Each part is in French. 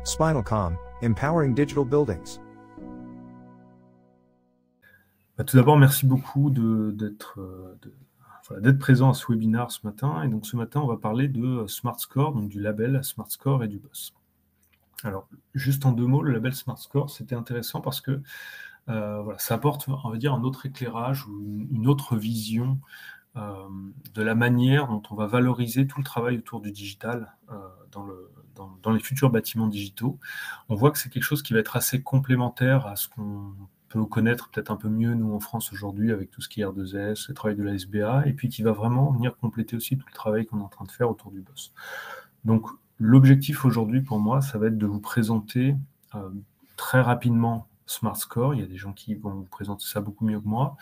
Spinalcom, empowering digital buildings. Tout d'abord, merci beaucoup d'être présent à ce webinaire ce matin. Et donc ce matin, on va parler de Smart Score, donc du label Smart Score et du BOSS. Alors, juste en deux mots, le label Smart Score, c'était intéressant parce que ça apporte, on va dire, un autre éclairage ou une autre vision de la manière dont on va valoriser tout le travail autour du digital dans les futurs bâtiments digitaux. On voit que c'est quelque chose qui va être assez complémentaire à ce qu'on peut connaître peut-être un peu mieux, nous, en France aujourd'hui, avec tout ce qui est R2S, le travail de la SBA, et puis qui va vraiment venir compléter aussi tout le travail qu'on est en train de faire autour du BOSS. Donc, l'objectif aujourd'hui, pour moi, ça va être de vous présenter très rapidement Smart Score. Il y a des gens qui vont vous présenter ça beaucoup mieux que moi.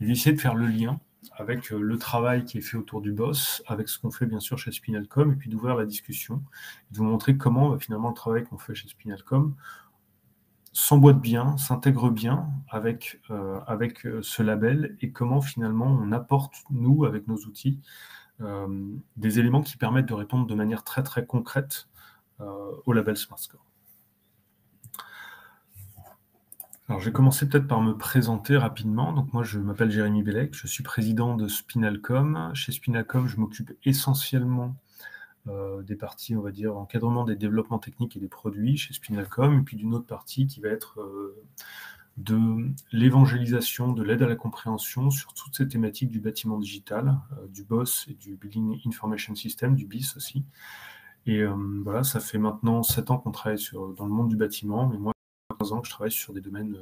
Et d'essayer de faire le lien avec le travail qui est fait autour du BOSS, avec ce qu'on fait bien sûr chez Spinalcom, et puis d'ouvrir la discussion, de vous montrer comment finalement le travail qu'on fait chez Spinalcom s'emboîte bien, s'intègre bien avec ce label, et comment finalement on apporte, nous, avec nos outils, des éléments qui permettent de répondre de manière très très concrète au label Smart Score. Alors, je vais commencer peut-être par me présenter rapidement. Donc, moi, je m'appelle Jérémy Bellec, je suis président de Spinalcom. Chez Spinalcom, je m'occupe essentiellement des parties, on va dire, encadrement des développements techniques et des produits chez Spinalcom, et puis d'une autre partie qui va être de l'évangélisation, de l'aide à la compréhension sur toutes ces thématiques du bâtiment digital, du BOSS et du Building Information System, du BIS aussi. Et voilà, ça fait maintenant 7 ans qu'on travaille dans le monde du bâtiment, mais moi, 15 ans que je travaille sur des domaines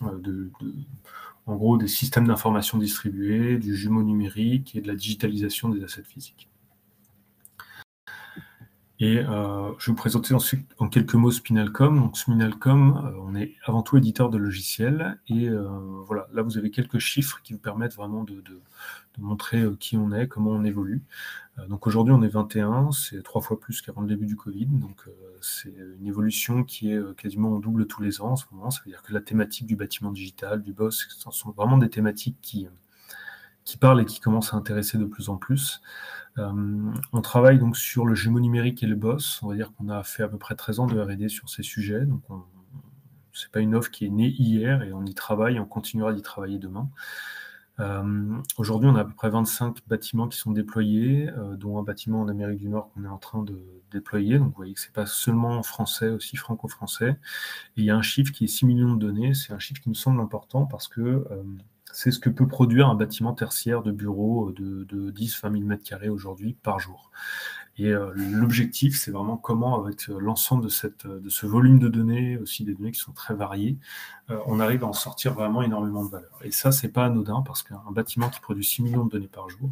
en gros, des systèmes d'information distribués, du jumeau numérique et de la digitalisation des assets physiques. Et je vais vous présenter ensuite en quelques mots Spinalcom. Donc Spinalcom, on est avant tout éditeur de logiciels. Et voilà, là vous avez quelques chiffres qui vous permettent vraiment de montrer qui on est, comment on évolue. Donc aujourd'hui on est 21, c'est 3 fois plus qu'avant le début du Covid. Donc c'est une évolution qui est quasiment en double tous les ans en ce moment. Ça veut dire que la thématique du bâtiment digital, du BOSS, ce sont vraiment des thématiques qui parlent et qui commencent à intéresser de plus en plus. On travaille donc sur le jumeau numérique et le BOSS. On va dire qu'on a fait à peu près 13 ans de R&D sur ces sujets. Donc, c'est pas une offre qui est née hier et on y travaille et on continuera d'y travailler demain. Aujourd'hui, on a à peu près 25 bâtiments qui sont déployés, dont un bâtiment en Amérique du Nord qu'on est en train de déployer. Donc, vous voyez que c'est pas seulement français, aussi franco-français. Et il y a un chiffre qui est 6 millions de données. C'est un chiffre qui me semble important parce que c'est ce que peut produire un bâtiment tertiaire de bureau de 10-20 000 m² aujourd'hui par jour. Et l'objectif, c'est vraiment comment, avec l'ensemble de ce volume de données, aussi des données qui sont très variées, on arrive à en sortir vraiment énormément de valeur. Et ça, c'est pas anodin, parce qu'un bâtiment qui produit 6 millions de données par jour,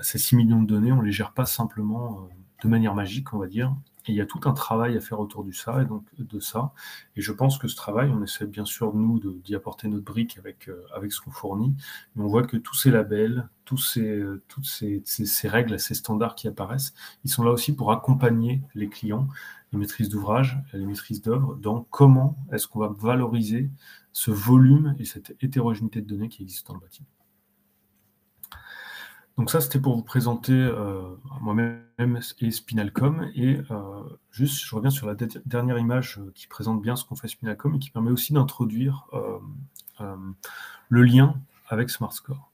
ces 6 millions de données, on les gère pas simplement de manière magique, on va dire. Et il y a tout un travail à faire autour de ça. Et je pense que ce travail, on essaie bien sûr, nous, d'y apporter notre brique avec ce qu'on fournit. Mais on voit que tous ces labels, toutes ces règles, ces standards qui apparaissent, ils sont là aussi pour accompagner les clients, les maîtrises d'ouvrage, les maîtrises d'œuvre, dans comment est-ce qu'on va valoriser ce volume et cette hétérogénéité de données qui existent dans le bâtiment. Donc ça, c'était pour vous présenter moi-même et Spinalcom. Et juste, je reviens sur la dernière image qui présente bien ce qu'on fait Spinalcom et qui permet aussi d'introduire le lien avec Smart Score.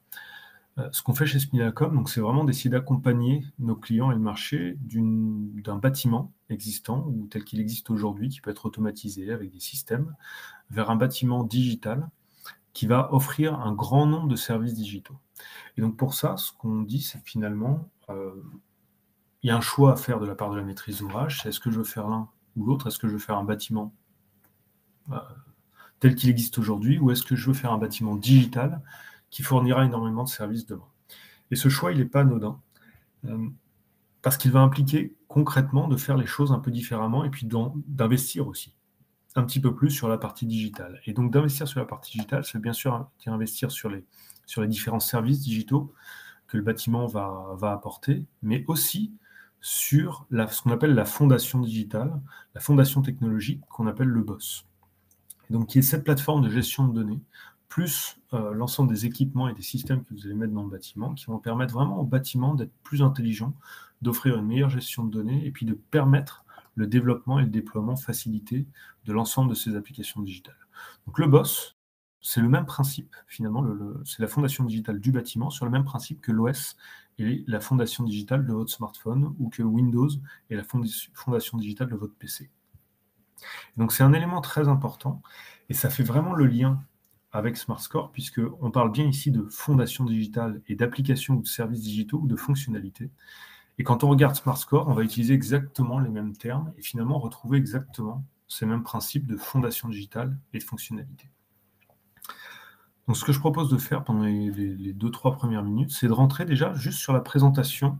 Ce qu'on fait chez Spinalcom, donc, c'est vraiment d'essayer d'accompagner nos clients et le marché d'un bâtiment existant ou tel qu'il existe aujourd'hui, qui peut être automatisé avec des systèmes, vers un bâtiment digital qui va offrir un grand nombre de services digitaux. Et donc pour ça, ce qu'on dit, c'est que finalement, il y a un choix à faire de la part de la maîtrise d'ouvrage. C'est est-ce que je veux faire l'un ou l'autre? Est-ce que je veux faire un bâtiment tel qu'il existe aujourd'hui, ou est-ce que je veux faire un bâtiment digital qui fournira énormément de services demain? Et ce choix, il n'est pas anodin, parce qu'il va impliquer concrètement de faire les choses un peu différemment et puis d'investir aussi un petit peu plus sur la partie digitale. Et donc d'investir sur la partie digitale, c'est bien sûr investir sur les différents services digitaux que le bâtiment va apporter, mais aussi sur ce qu'on appelle la fondation digitale, la fondation technologique qu'on appelle le BOSS. Et donc qui est cette plateforme de gestion de données, plus l'ensemble des équipements et des systèmes que vous allez mettre dans le bâtiment, qui vont permettre vraiment au bâtiment d'être plus intelligent, d'offrir une meilleure gestion de données et puis de permettre le développement et le déploiement facilité de l'ensemble de ces applications digitales. Donc le BOSS, c'est le même principe, finalement, c'est la fondation digitale du bâtiment, sur le même principe que l'OS est la fondation digitale de votre smartphone ou que Windows est la fondation digitale de votre PC. Donc c'est un élément très important et ça fait vraiment le lien avec SmartScore, puisqu'on parle bien ici de fondation digitale et d'applications ou de services digitaux ou de fonctionnalités. Et quand on regarde SmartScore, on va utiliser exactement les mêmes termes et finalement retrouver exactement ces mêmes principes de fondation digitale et de fonctionnalité. Donc ce que je propose de faire pendant les 2-3 premières minutes, c'est de rentrer déjà juste sur la présentation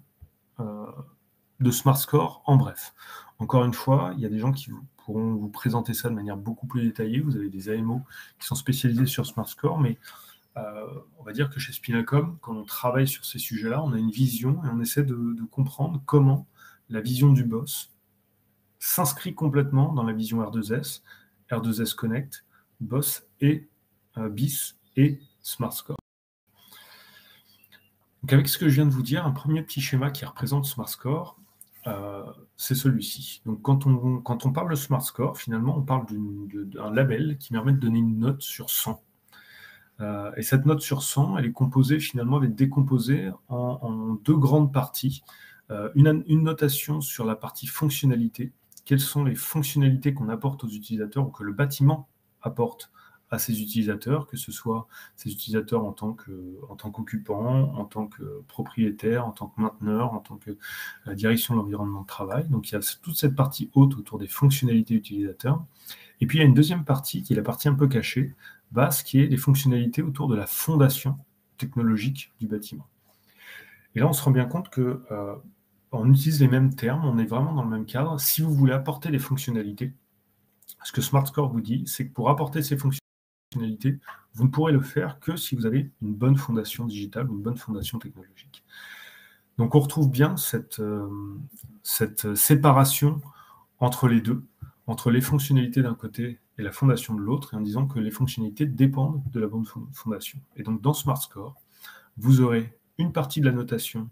de SmartScore en bref. Encore une fois, il y a des gens qui pourront vous présenter ça de manière beaucoup plus détaillée. Vous avez des AMO qui sont spécialisés sur SmartScore, mais on va dire que chez Spinalcom, quand on travaille sur ces sujets-là, on a une vision et on essaie de comprendre comment la vision du boss s'inscrit complètement dans la vision R2S, R2S Connect, boss et BIS et SmartScore. Donc avec ce que je viens de vous dire, un premier petit schéma qui représente SmartScore, c'est celui-ci. Donc quand on parle de SmartScore, finalement, on parle d'un label qui permet de donner une note sur 100. Et cette note sur 100, elle est composée, finalement, elle est décomposée en deux grandes parties. Une notation sur la partie fonctionnalité. Quelles sont les fonctionnalités qu'on apporte aux utilisateurs ou que le bâtiment apporte à ses utilisateurs, que ce soit ses utilisateurs en tant qu'occupants, en tant que propriétaires, en tant que mainteneurs, en tant que direction de l'environnement de travail. Donc il y a toute cette partie haute autour des fonctionnalités utilisateurs. Et puis il y a une deuxième partie, qui est la partie un peu cachée, basse, qui est les fonctionnalités autour de la fondation technologique du bâtiment. Et là, on se rend bien compte que on utilise les mêmes termes, on est vraiment dans le même cadre. Si vous voulez apporter des fonctionnalités, ce que SmartScore vous dit, c'est que pour apporter ces fonctionnalités, vous ne pourrez le faire que si vous avez une bonne fondation digitale ou une bonne fondation technologique. Donc on retrouve bien cette séparation entre les deux, entre les fonctionnalités d'un côté et la fondation de l'autre, et en disant que les fonctionnalités dépendent de la bonne fondation. Et donc dans SmartScore, vous aurez une partie de la notation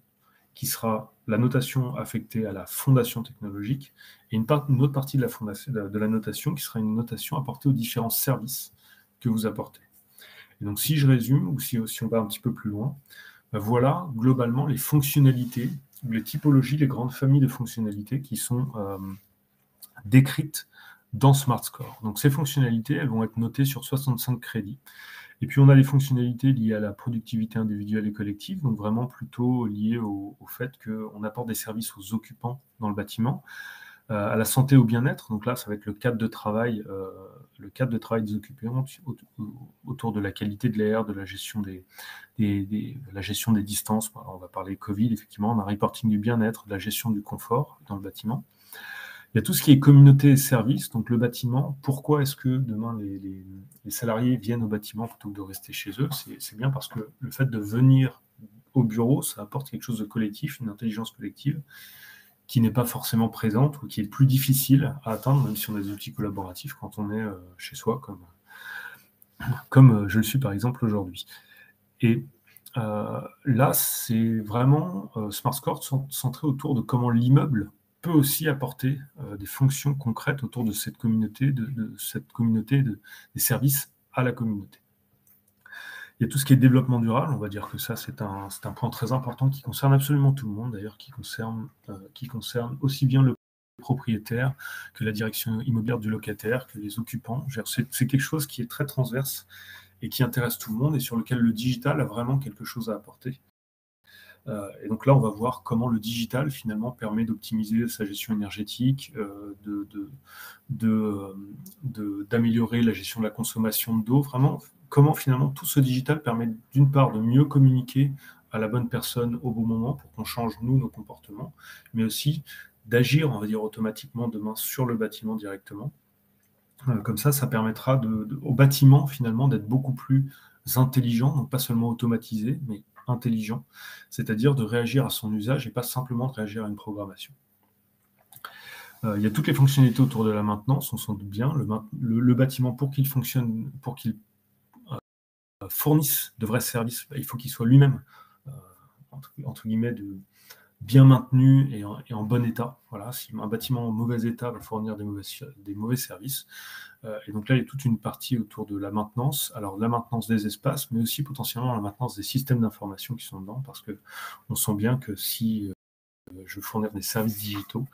qui sera la notation affectée à la fondation technologique, et une autre partie de la notation qui sera une notation apportée aux différents services que vous apportez. Et donc si je résume, ou si on va un petit peu plus loin, voilà globalement les fonctionnalités, les typologies, les grandes familles de fonctionnalités qui sont décrites dans SmartScore. Donc ces fonctionnalités, elles vont être notées sur 65 crédits. Et puis on a les fonctionnalités liées à la productivité individuelle et collective, donc vraiment plutôt liées au fait qu'on apporte des services aux occupants dans le bâtiment, à la santé et au bien-être. Donc là, ça va être le cadre de travail des occupants autour de la qualité de l'air, de la gestion la gestion des distances. On va parler Covid, effectivement, on a un reporting du bien-être, de la gestion du confort dans le bâtiment. Il y a tout ce qui est communauté et services, donc le bâtiment. Pourquoi est-ce que demain les salariés viennent au bâtiment plutôt que de rester chez eux? C'est bien parce que le fait de venir au bureau, ça apporte quelque chose de collectif, une intelligence collective qui n'est pas forcément présente ou qui est plus difficile à atteindre, même si on a des outils collaboratifs quand on est chez soi, comme je le suis par exemple aujourd'hui. Et là, c'est vraiment SmartScore centré autour de comment l'immeuble peut aussi apporter des fonctions concrètes autour de cette communauté, des services à la communauté. Il y a tout ce qui est développement durable, on va dire que ça c'est un point très important qui concerne absolument tout le monde, d'ailleurs qui concerne aussi bien le propriétaire que la direction immobilière du locataire, que les occupants. C'est quelque chose qui est très transverse et qui intéresse tout le monde et sur lequel le digital a vraiment quelque chose à apporter. Et donc là, on va voir comment le digital, finalement, permet d'optimiser sa gestion énergétique, d'améliorer la gestion de la consommation d'eau. Vraiment, comment, finalement, tout ce digital permet, d'une part, de mieux communiquer à la bonne personne au bon moment pour qu'on change, nous, nos comportements, mais aussi d'agir, on va dire, automatiquement demain sur le bâtiment directement. Comme ça permettra au bâtiment, finalement, d'être beaucoup plus intelligent, donc pas seulement automatisé, mais intelligent, c'est-à-dire de réagir à son usage et pas simplement de réagir à une programmation. Il y a toutes les fonctionnalités autour de la maintenance, on s'en doute bien. Le bâtiment, pour qu'il fonctionne, pour qu'il fournisse de vrais services, il faut qu'il soit lui-même, entre guillemets, bien maintenu et en bon état. Voilà, si un bâtiment en mauvais état va fournir des mauvais services. Et donc là, il y a toute une partie autour de la maintenance. Alors, la maintenance des espaces, mais aussi potentiellement la maintenance des systèmes d'information qui sont dedans, parce qu'on sent bien que si je veux fournir des services digitaux,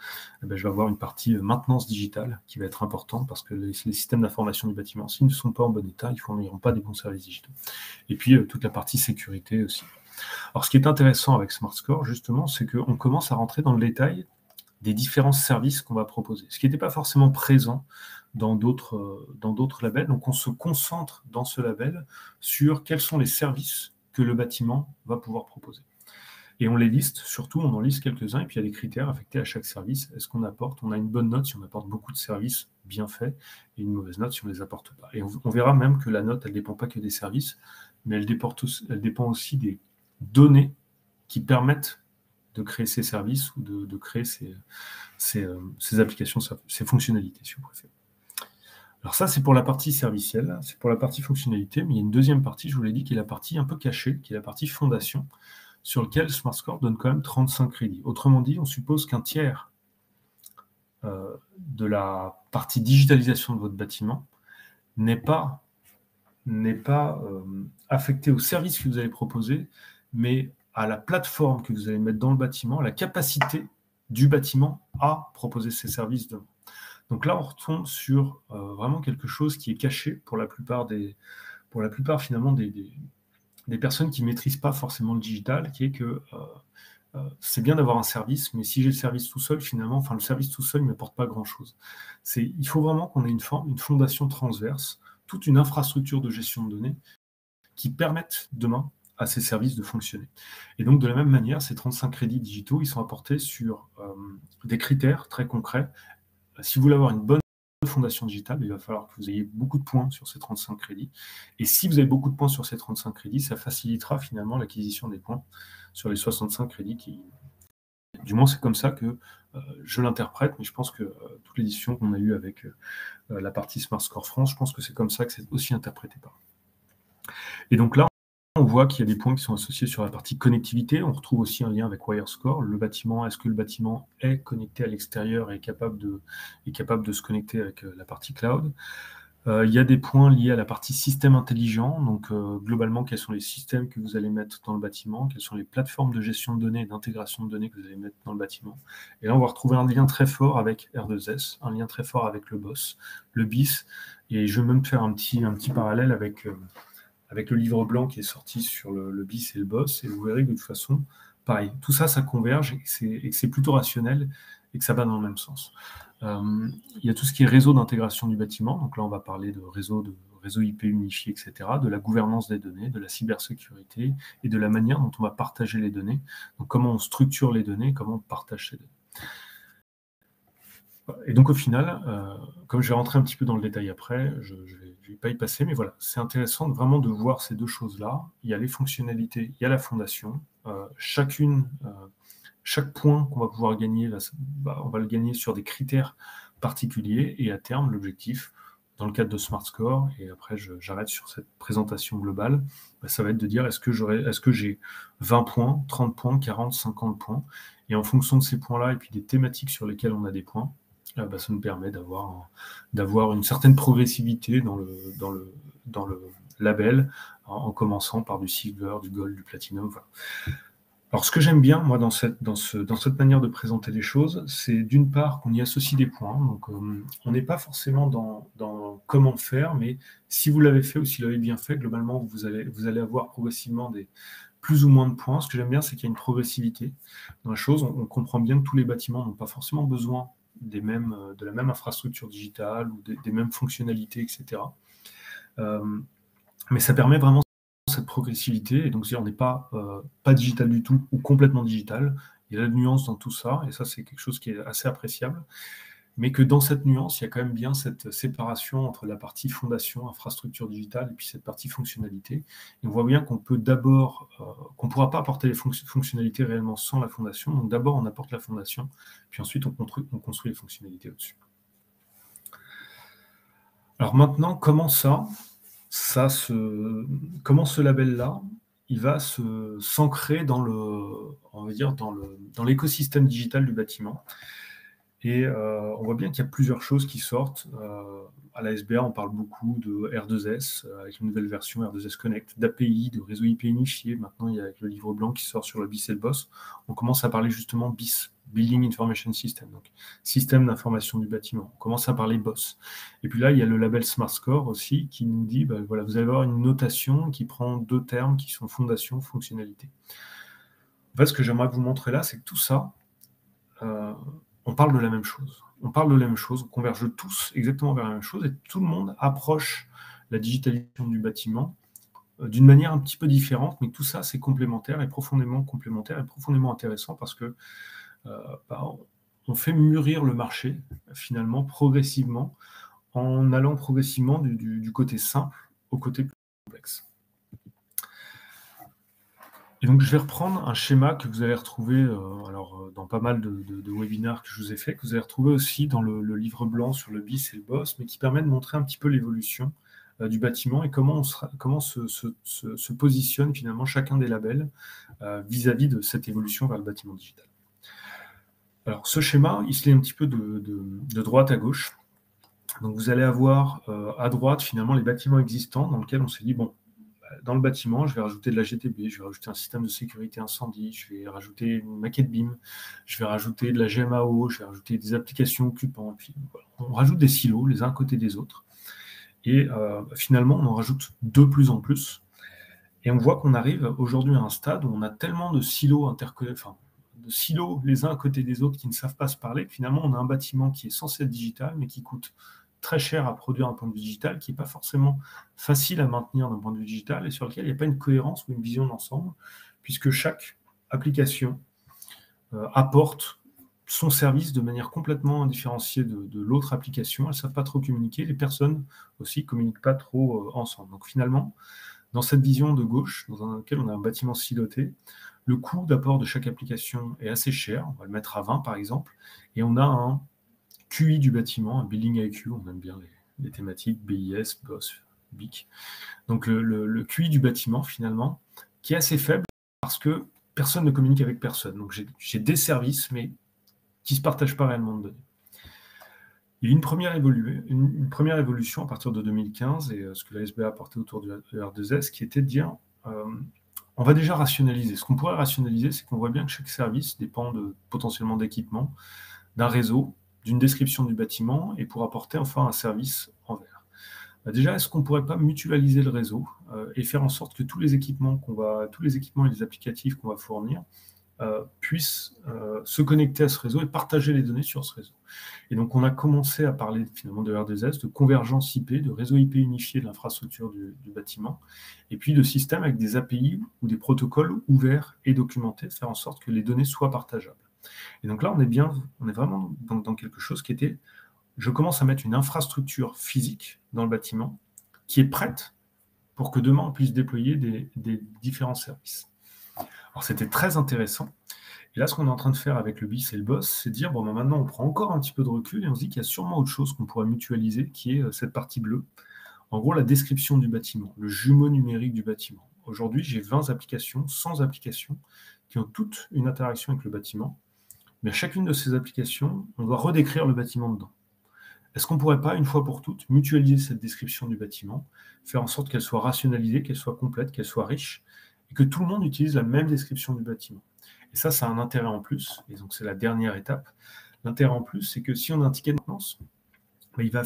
je vais avoir une partie maintenance digitale qui va être importante, parce que les systèmes d'information du bâtiment, s'ils ne sont pas en bon état, ils ne fourniront pas des bons services digitaux. Et puis, toute la partie sécurité aussi. Alors, ce qui est intéressant avec SmartScore, justement, c'est qu'on commence à rentrer dans le détail des différents services qu'on va proposer, ce qui n'était pas forcément présent dans d'autres labels. Donc, on se concentre dans ce label sur quels sont les services que le bâtiment va pouvoir proposer. Et on les liste, surtout, on en liste quelques-uns, et puis il y a des critères affectés à chaque service. Est-ce qu'on apporte, on a une bonne note si on apporte beaucoup de services bien faits, et une mauvaise note si on ne les apporte pas. Et on verra même que la note, elle ne dépend pas que des services, mais elle dépend aussi des données qui permettent de créer ces services ou de créer ces applications, ces fonctionnalités, si vous préférez. Alors ça, c'est pour la partie servicielle, c'est pour la partie fonctionnalité, mais il y a une deuxième partie, je vous l'ai dit, qui est la partie un peu cachée, qui est la partie fondation, sur laquelle SmartScore donne quand même 35 crédits. Autrement dit, on suppose qu'un tiers de la partie digitalisation de votre bâtiment n'est pas affecté au service que vous allez proposer, mais à la plateforme que vous allez mettre dans le bâtiment, à la capacité du bâtiment à proposer ces services demain. Donc là, on retombe sur vraiment quelque chose qui est caché pour la plupart finalement des personnes qui ne maîtrisent pas forcément le digital, qui est que c'est bien d'avoir un service, mais si j'ai le service tout seul, finalement, le service tout seul ne m'apporte pas grand-chose. Il faut vraiment qu'on ait une fondation transverse, toute une infrastructure de gestion de données qui permettent demain à ces services de fonctionner. Et donc, de la même manière, ces 35 crédits digitaux, ils sont apportés sur des critères très concrets. Si vous voulez avoir une bonne fondation digitale, il va falloir que vous ayez beaucoup de points sur ces 35 crédits. Et si vous avez beaucoup de points sur ces 35 crédits, ça facilitera finalement l'acquisition des points sur les 65 crédits du moins, c'est comme ça que je l'interprète, mais je pense que toutes les discussions qu'on a eues avec la partie Smart Score France, je pense que c'est comme ça que c'est aussi interprété par. Et donc là, on voit qu'il y a des points qui sont associés sur la partie connectivité. On retrouve aussi un lien avec WireScore. Le bâtiment, est-ce que le bâtiment est connecté à l'extérieur et est capable de se connecter avec la partie cloud? Il y a des points liés à la partie système intelligent. Donc, globalement, quels sont les systèmes que vous allez mettre dans le bâtiment? Quelles sont les plateformes de gestion de données et d'intégration de données que vous allez mettre dans le bâtiment? Et là, on va retrouver un lien très fort avec R2S, un lien très fort avec le BOSS, le BIS. Et je vais même faire un petit parallèle avec le livre blanc qui est sorti sur le BIS et le BOSS. Et vous verrez que de toute façon, pareil, tout ça, ça converge et que c'est plutôt rationnel et que ça va dans le même sens. Il y a tout ce qui est réseau d'intégration du bâtiment. Donc là, on va parler de réseau IP unifié, etc., de la gouvernance des données, de la cybersécurité et de la manière dont on va partager les données. Donc comment on structure les données, comment on partage ces données. Et donc au final, comme je vais rentrer un petit peu dans le détail après, je ne vais pas y passer, mais voilà, c'est intéressant vraiment de voir ces deux choses-là. Il y a les fonctionnalités, il y a la fondation. Chaque point qu'on va pouvoir gagner, on va le gagner sur des critères particuliers, et à terme, l'objectif, dans le cadre de SmartScore, et après j'arrête sur cette présentation globale, ça va être de dire est-ce que j'ai 20 points, 30 points, 40, 50 points, et en fonction de ces points-là, et puis des thématiques sur lesquelles on a des points, ça nous permet d'avoir une certaine progressivité dans le label, en commençant par du silver, du gold, du platinum, voilà. Alors, ce que j'aime bien, moi, dans cette manière de présenter les choses, c'est d'une part qu'on y associe des points. Donc, on n'est pas forcément dans comment faire, mais si vous l'avez fait ou si vous l'avez bien fait, globalement, vous allez avoir progressivement des plus ou moins de points. Ce que j'aime bien, c'est qu'il y a une progressivité dans la chose. On comprend bien que tous les bâtiments n'ont pas forcément besoin de la même infrastructure digitale ou des mêmes fonctionnalités, etc. Mais ça permet vraiment cette progressivité, et donc si on n'est pas digital du tout ou complètement digital, il y a la nuance dans tout ça, et ça c'est quelque chose qui est assez appréciable, mais que dans cette nuance, il y a quand même bien cette séparation entre la partie fondation, infrastructure digitale, et puis cette partie fonctionnalité. Et on voit bien qu'on peut d'abord, qu'on ne pourra pas apporter les fonctionnalités réellement sans la fondation, donc d'abord on apporte la fondation, puis ensuite on construit les fonctionnalités au-dessus. Alors maintenant, comment ce label-là, il va s'ancrer dans on va dire, dans l'écosystème digital du bâtiment. Et on voit bien qu'il y a plusieurs choses qui sortent. À la SBA, on parle beaucoup de R2S, avec une nouvelle version R2S Connect, d'API, de réseau IP unifié. Maintenant, il y a le livre blanc qui sort sur le BIS et le BOSS. On commence à parler justement BIS, Building Information System, donc système d'information du bâtiment. On commence à parler BOSS. Et puis là, il y a le label Smart Score aussi qui nous dit, voilà, vous allez avoir une notation qui prend deux termes qui sont fondation, fonctionnalité. En fait, ce que j'aimerais vous montrer là, c'est que tout ça, on parle de la même chose. On parle de la même chose, on converge tous exactement vers la même chose et tout le monde approche la digitalisation du bâtiment d'une manière un petit peu différente, mais tout ça, c'est complémentaire et profondément intéressant parce que on fait mûrir le marché, finalement, progressivement, en allant progressivement du côté simple au côté plus complexe. Et donc, je vais reprendre un schéma que vous allez retrouver dans pas mal de webinaires que je vous ai fait, que vous allez retrouver aussi dans le livre blanc sur le BIS et le BOSS, mais qui permet de montrer un petit peu l'évolution du bâtiment et comment se positionne finalement chacun des labels vis-à-vis de cette évolution vers le bâtiment digital. Alors, ce schéma, il se lit un petit peu de droite à gauche. Donc, vous allez avoir à droite, finalement, les bâtiments existants dans lesquels on s'est dit, bon, dans le bâtiment, je vais rajouter de la GTB, je vais rajouter un système de sécurité incendie, je vais rajouter une maquette BIM, je vais rajouter de la GMAO, je vais rajouter des applications occupantes. Puis, voilà. On rajoute des silos les uns à côté des autres. Et finalement, on en rajoute de plus en plus. Et on voit qu'on arrive aujourd'hui à un stade où on a tellement de silos de silos les uns à côté des autres qui ne savent pas se parler, que finalement, on a un bâtiment qui est censé être digital, mais qui coûte très cher à produire d'un point de vue digital, qui n'est pas forcément facile à maintenir d'un point de vue digital, et sur lequel il n'y a pas une cohérence ou une vision d'ensemble, puisque chaque application apporte son service de manière complètement indifférenciée de l'autre application. Elles ne savent pas trop communiquer. Les personnes aussi ne communiquent pas trop ensemble. Donc finalement, dans cette vision de gauche, dans laquelle on a un bâtiment siloté, le coût d'apport de chaque application est assez cher. On va le mettre à 20 par exemple, et on a un QI du bâtiment, un Building IQ, on aime bien les thématiques BIS, BOSS, BIC. Donc le QI du bâtiment, finalement, qui est assez faible parce que personne ne communique avec personne. Donc j'ai des services, mais qui ne se partagent pas réellement de données. Il y a une première évolution à partir de 2015, et ce que la SBA a apporté autour du R2S, qui était de dire, on va déjà rationaliser. Ce qu'on pourrait rationaliser, c'est qu'on voit bien que chaque service dépend potentiellement d'équipements, d'un réseau, d'une description du bâtiment, et pour apporter enfin un service envers. Déjà, est-ce qu'on ne pourrait pas mutualiser le réseau et faire en sorte que tous les équipements et les applicatifs qu'on va fournir puissent se connecter à ce réseau et partager les données sur ce réseau. Et donc, on a commencé à parler finalement de R2S, de convergence IP, de réseau IP unifié de l'infrastructure du bâtiment, et puis de systèmes avec des API ou des protocoles ouverts et documentés, de faire en sorte que les données soient partageables. Et donc là, on est vraiment dans quelque chose qui était, je commence à mettre une infrastructure physique dans le bâtiment qui est prête pour que demain, on puisse déployer des différents services. Alors, c'était très intéressant. Et là, ce qu'on est en train de faire avec le BIS et le BOSS, c'est de dire, bon, maintenant, on prend encore un petit peu de recul et on se dit qu'il y a sûrement autre chose qu'on pourrait mutualiser, qui est cette partie bleue. En gros, la description du bâtiment, le jumeau numérique du bâtiment. Aujourd'hui, j'ai 20 applications, 100 applications qui ont toutes une interaction avec le bâtiment. Mais à chacune de ces applications, on doit redécrire le bâtiment dedans. Est-ce qu'on ne pourrait pas, une fois pour toutes, mutualiser cette description du bâtiment, faire en sorte qu'elle soit rationalisée, qu'elle soit complète, qu'elle soit riche, et que tout le monde utilise la même description du bâtiment? Et ça a un intérêt en plus, et donc c'est la dernière étape. L'intérêt en plus, c'est que si on a un ticket de maintenance, il va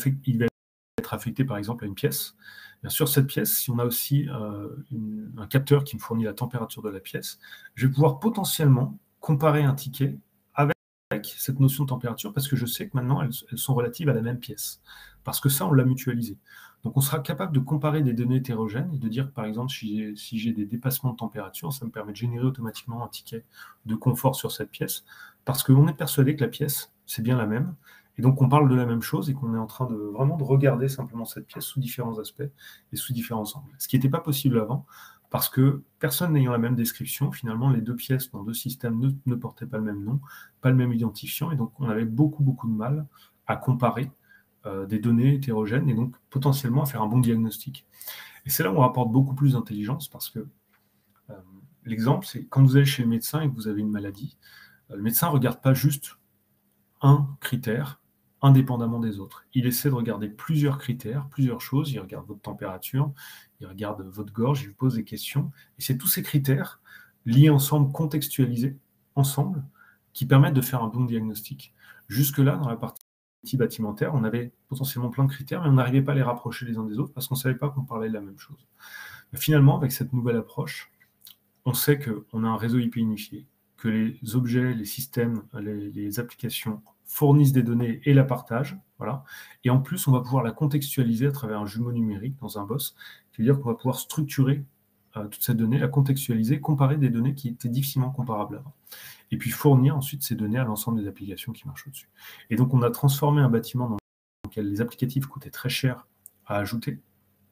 être affecté par exemple à une pièce. Bien sûr, cette pièce, si on a aussi un capteur qui me fournit la température de la pièce, je vais pouvoir potentiellement comparer un ticket avec cette notion de température parce que je sais que maintenant, elles sont relatives à la même pièce. Parce que ça, on l'a mutualisé. Donc, on sera capable de comparer des données hétérogènes et de dire, par exemple, si j'ai des dépassements de température, ça me permet de générer automatiquement un ticket de confort sur cette pièce parce qu'on est persuadé que la pièce, c'est bien la même. Et donc, on parle de la même chose et qu'on est en train de vraiment de regarder simplement cette pièce sous différents aspects et sous différents angles. Ce qui n'était pas possible avant, parce que personne n'ayant la même description, finalement, les deux pièces dans deux systèmes ne portaient pas le même nom, pas le même identifiant, et donc on avait beaucoup de mal à comparer des données hétérogènes et donc potentiellement à faire un bon diagnostic. Et c'est là où on apporte beaucoup plus d'intelligence, parce que L'exemple, c'est quand vous allez chez le médecin et que vous avez une maladie, le médecin ne regarde pas juste un critère indépendamment des autres. Il essaie de regarder plusieurs critères, plusieurs choses. Il regarde votre température, il regarde votre gorge, il vous pose des questions. Et c'est tous ces critères liés ensemble, contextualisés ensemble, qui permettent de faire un bon diagnostic. Jusque-là, dans la partie bâtimentaire, on avait potentiellement plein de critères, mais on n'arrivait pas à les rapprocher les uns des autres parce qu'on ne savait pas qu'on parlait de la même chose. Mais finalement, avec cette nouvelle approche, on sait qu'on a un réseau IP unifié, que les objets, les systèmes, les applications fournissent des données et la partagent. Voilà. Et en plus, on va pouvoir la contextualiser à travers un jumeau numérique dans un boss, qui veut dire qu'on va pouvoir structurer toute cette donnée, la contextualiser, comparer des données qui étaient difficilement comparables avant. Et puis fournir ensuite ces données à l'ensemble des applications qui marchent au-dessus. Et donc, on a transformé un bâtiment dans lequel les applicatifs coûtaient très cher à ajouter,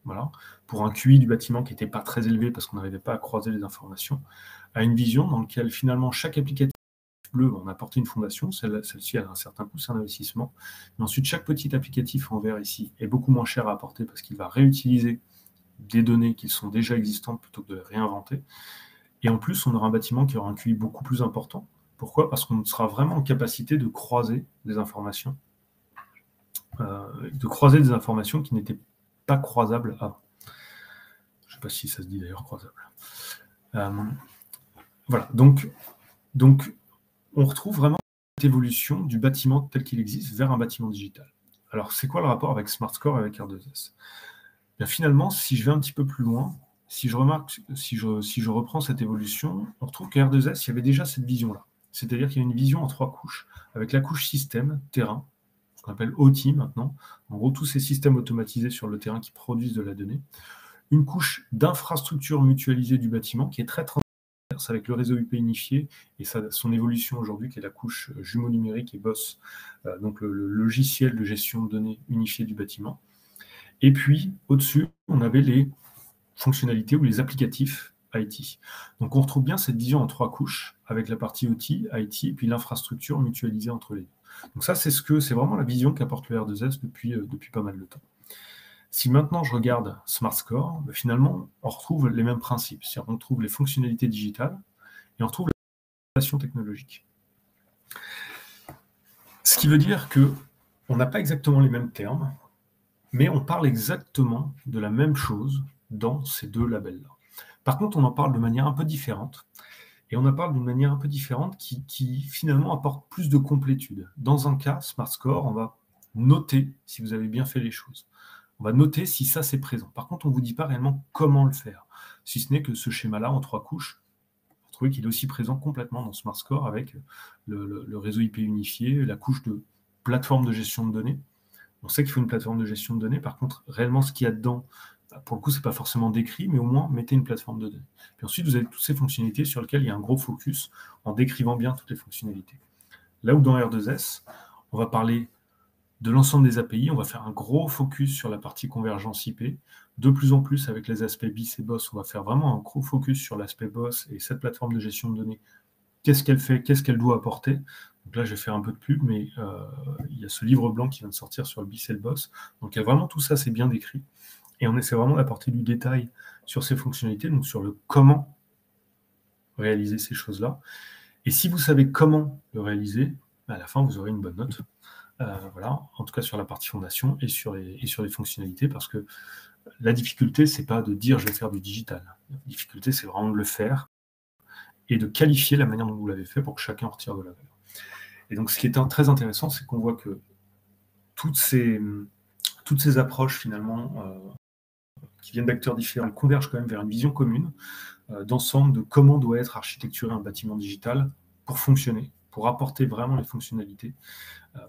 voilà, pour un QI du bâtiment qui n'était pas très élevé parce qu'on n'arrivait pas à croiser les informations, à une vision dans laquelle finalement chaque applicatif bleu, on a apporté une fondation, celle-ci a un certain coût, c'est un investissement, mais ensuite chaque petit applicatif en vert ici est beaucoup moins cher à apporter parce qu'il va réutiliser des données qui sont déjà existantes plutôt que de les réinventer. Et en plus, on aura un bâtiment qui aura un QI beaucoup plus important. Pourquoi ? Parce qu'on sera vraiment en capacité de croiser des informations, qui n'étaient pas croisables avant. Je ne sais pas si ça se dit d'ailleurs croisable. Voilà, donc on retrouve vraiment cette évolution du bâtiment tel qu'il existe vers un bâtiment digital. Alors, c'est quoi le rapport avec SmartScore et avec R2S ? Bien, finalement, si je vais un petit peu plus loin, si je reprends cette évolution, on retrouve qu'à R2S, il y avait déjà cette vision-là. C'est-à-dire qu'il y a une vision en 3 couches, avec la couche système, terrain, ce qu'on appelle OT maintenant, en gros tous ces systèmes automatisés sur le terrain qui produisent de la donnée, une couche d'infrastructure mutualisée du bâtiment qui est très transverse avec le réseau IP unifié et son évolution aujourd'hui qui est la couche jumeau numérique et BOSS, donc le logiciel de gestion de données unifié du bâtiment. Et puis au-dessus, on avait les fonctionnalités ou les applicatifs IT. Donc on retrouve bien cette vision en 3 couches avec la partie OT, IT et puis l'infrastructure mutualisée entre les deux. Donc ça, c'est vraiment la vision qu'apporte le R2S depuis pas mal de temps. Si maintenant je regarde SmartScore, finalement, on retrouve les mêmes principes. C'est-à-dire qu'on retrouve les fonctionnalités digitales et on retrouve l'innovation technologique. Ce qui veut dire qu'on n'a pas exactement les mêmes termes, mais on parle exactement de la même chose dans ces 2 labels-là. Par contre, on en parle de manière un peu différente, et on en parle d'une manière un peu différente qui finalement apporte plus de complétude. Dans un cas, SmartScore, on va noter si vous avez bien fait les choses. On va noter si ça, c'est présent. Par contre, on ne vous dit pas réellement comment le faire, si ce n'est que ce schéma-là, en 3 couches, vous trouvez qu'il est aussi présent complètement dans SmartScore avec le réseau IP unifié, la couche de plateforme de gestion de données. On sait qu'il faut une plateforme de gestion de données. Par contre, réellement, ce qu'il y a dedans, pour le coup, ce n'est pas forcément décrit, mais au moins, mettez une plateforme de données. Puis ensuite, vous avez toutes ces fonctionnalités sur lesquelles il y a un gros focus en décrivant bien toutes les fonctionnalités. Là où dans R2S, on va parler de l'ensemble des API, on va faire un gros focus sur la partie convergence IP. De plus en plus, avec les aspects BIS et BOSS, on va faire vraiment un gros focus sur l'aspect BOSS et cette plateforme de gestion de données. Qu'est-ce qu'elle fait ? Qu'est-ce qu'elle doit apporter ? Donc là, je vais faire un peu de pub, mais il y a ce livre blanc qui vient de sortir sur le BIS et le BOSS. Donc il y a vraiment tout ça, c'est bien décrit. Et on essaie vraiment d'apporter du détail sur ces fonctionnalités, donc sur le comment réaliser ces choses-là. Et si vous savez comment le réaliser, à la fin, vous aurez une bonne note. Voilà, en tout cas sur la partie fondation et sur les fonctionnalités, parce que la difficulté, c'est pas de dire je vais faire du digital. La difficulté, c'est vraiment de le faire et de qualifier la manière dont vous l'avez fait pour que chacun en retire de la valeur. Et donc, ce qui est très intéressant, c'est qu'on voit que toutes ces approches, finalement, qui viennent d'acteurs différents, convergent quand même vers une vision commune d'ensemble de comment doit être architecturé un bâtiment digital pour fonctionner, pour apporter vraiment les fonctionnalités.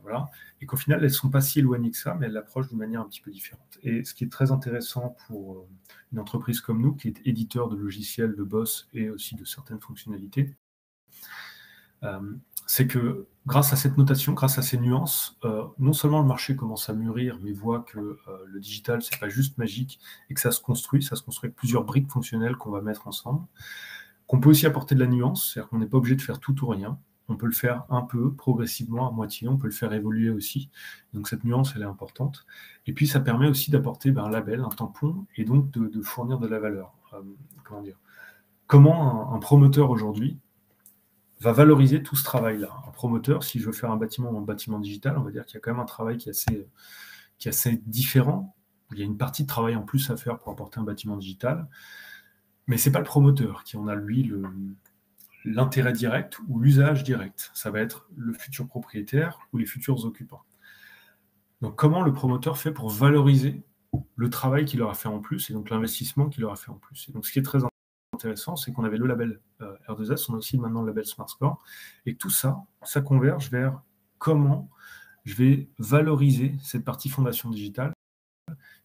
Voilà. Et qu'au final, elles ne sont pas si éloignées que ça, mais elles l'approchent d'une manière un petit peu différente. Et ce qui est très intéressant pour une entreprise comme nous, qui est éditeur de logiciels, de BOSS et aussi de certaines fonctionnalités, c'est que grâce à cette notation, grâce à ces nuances, non seulement le marché commence à mûrir, mais voit que le digital, c'est pas juste magique et que ça se construit avec plusieurs briques fonctionnelles qu'on va mettre ensemble, qu'on peut aussi apporter de la nuance, c'est-à-dire qu'on n'est pas obligé de faire tout ou rien. On peut le faire un peu, progressivement, à moitié, on peut le faire évoluer aussi. Donc cette nuance, elle est importante. Et puis ça permet aussi d'apporter un label, un tampon, et donc de fournir de la valeur. comment un promoteur aujourd'hui va valoriser tout ce travail-là. Un promoteur, si je veux faire un bâtiment ou un bâtiment digital, on va dire qu'il y a quand même un travail qui est assez différent. Il y a une partie de travail en plus à faire pour apporter un bâtiment digital. Mais ce n'est pas le promoteur qui en a, lui, l'intérêt direct ou l'usage direct. Ça va être le futur propriétaire ou les futurs occupants. Donc, comment le promoteur fait pour valoriser le travail qu'il aura fait en plus et donc l'investissement qu'il aura fait en plus. Et donc, ce qui est très intéressant, c'est qu'on avait le label R2S, on a aussi maintenant le label Smart Score, et tout ça, ça converge vers comment je vais valoriser cette partie fondation digitale,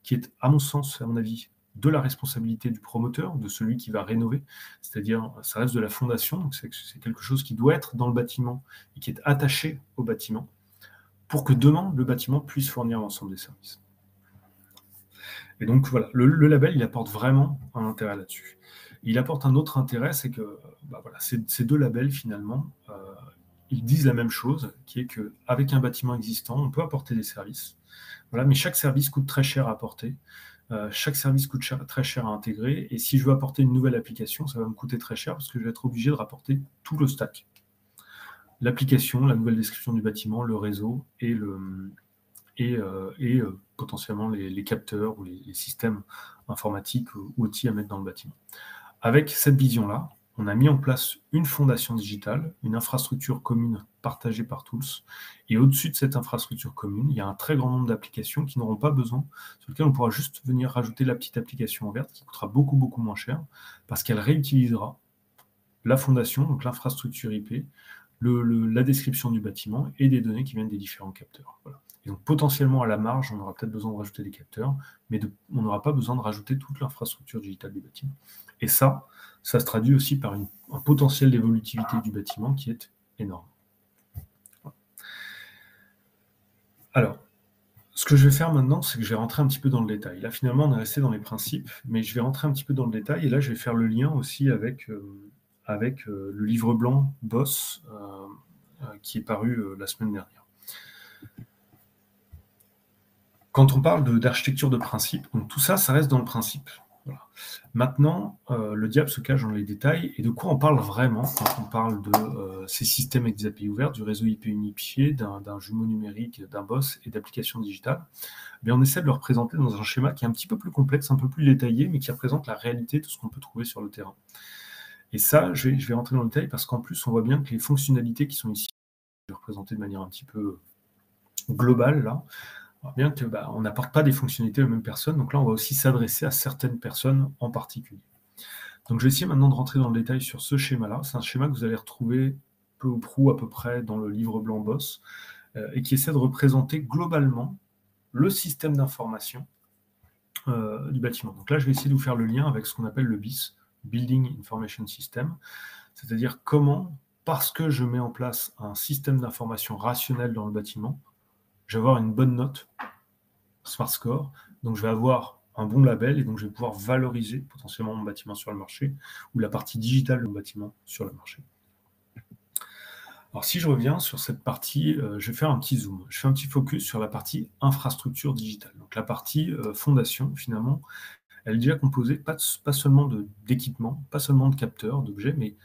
qui est, à mon sens, à mon avis, de la responsabilité du promoteur, de celui qui va rénover, c'est-à-dire ça reste de la fondation, donc c'est quelque chose qui doit être dans le bâtiment et qui est attaché au bâtiment, pour que demain, le bâtiment puisse fournir l'ensemble des services. Et donc voilà, le label, il apporte vraiment un intérêt là-dessus. Il apporte un autre intérêt, c'est que voilà, ces deux labels, finalement, ils disent la même chose, qui est qu'avec un bâtiment existant, on peut apporter des services. Voilà, mais chaque service coûte très cher à apporter. Chaque service coûte très cher à intégrer. Et si je veux apporter une nouvelle application, ça va me coûter très cher parce que je vais être obligé de rapporter tout le stack. L'application, la nouvelle description du bâtiment, le réseau et potentiellement les capteurs ou les systèmes informatiques ou outils à mettre dans le bâtiment. Avec cette vision-là, on a mis en place une fondation digitale, une infrastructure commune partagée par tous. Et au-dessus de cette infrastructure commune, il y a un très grand nombre d'applications qui n'auront pas besoin, sur lesquelles on pourra juste venir rajouter la petite application en verte qui coûtera beaucoup, beaucoup moins cher, parce qu'elle réutilisera la fondation, donc l'infrastructure IP, la description du bâtiment et des données qui viennent des différents capteurs. Voilà. Et donc potentiellement à la marge, on aura peut-être besoin de rajouter des capteurs, mais on n'aura pas besoin de rajouter toute l'infrastructure digitale du bâtiment. Et ça se traduit aussi par un potentiel d'évolutivité du bâtiment qui est énorme. Voilà. Alors, ce que je vais faire maintenant, c'est que je vais rentrer un petit peu dans le détail. Là, finalement, on est resté dans les principes, mais je vais rentrer un petit peu dans le détail, et là, je vais faire le lien aussi avec le livre blanc BOSS qui est paru la semaine dernière. Quand on parle d'architecture de principe, donc tout ça, ça reste dans le principe. Voilà. Maintenant, le diable se cache dans les détails, et de quoi on parle vraiment quand on parle de ces systèmes avec des API ouvertes, du réseau IP unifié, d'un jumeau numérique, d'un BOSS et d'applications digitales. Eh bien, on essaie de le représenter dans un schéma qui est un petit peu plus complexe, un peu plus détaillé, mais qui représente la réalité de ce qu'on peut trouver sur le terrain. Et ça, je vais rentrer dans le détail parce qu'en plus, on voit bien que les fonctionnalités qui sont ici, je vais représenter de manière un petit peu globale, là, on voit bien qu'on n'apporte pas des fonctionnalités aux mêmes personnes. Donc là, on va aussi s'adresser à certaines personnes en particulier. Donc je vais essayer maintenant de rentrer dans le détail sur ce schéma-là. C'est un schéma que vous allez retrouver peu ou prou à peu près dans le livre blanc BOSS et qui essaie de représenter globalement le système d'information du bâtiment. Donc là, je vais essayer de vous faire le lien avec ce qu'on appelle le BIS, Building Information System, c'est-à-dire comment, parce que je mets en place un système d'information rationnel dans le bâtiment, je vais avoir une bonne note, Smart Score, donc je vais avoir un bon label et donc je vais pouvoir valoriser potentiellement mon bâtiment sur le marché ou la partie digitale de mon bâtiment sur le marché. Alors si je reviens sur cette partie, je vais faire un petit zoom. Je fais un petit focus sur la partie infrastructure digitale. Donc la partie fondation, finalement, elle est déjà composée pas seulement d'équipements, pas seulement de capteurs, d'objets, mais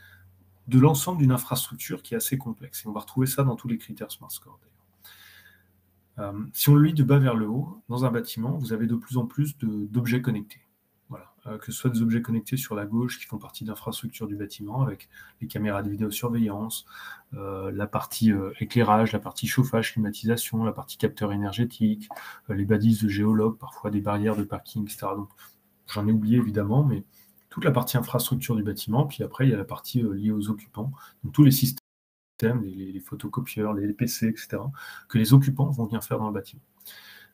de l'ensemble d'une infrastructure qui est assez complexe. Et on va retrouver ça dans tous les critères Smart Score, d'ailleurs. Si on le lit de bas vers le haut, dans un bâtiment, vous avez de plus en plus d'objets connectés. Voilà. Que ce soit des objets connectés sur la gauche qui font partie de l'infrastructure du bâtiment, avec les caméras de vidéosurveillance, la partie éclairage, la partie chauffage, climatisation, la partie capteur énergétique, les balises de géologue, parfois des barrières de parking, etc. Donc, j'en ai oublié évidemment, mais toute la partie infrastructure du bâtiment, puis après il y a la partie liée aux occupants, donc tous les systèmes, les photocopieurs, les PC, etc., que les occupants vont venir faire dans le bâtiment,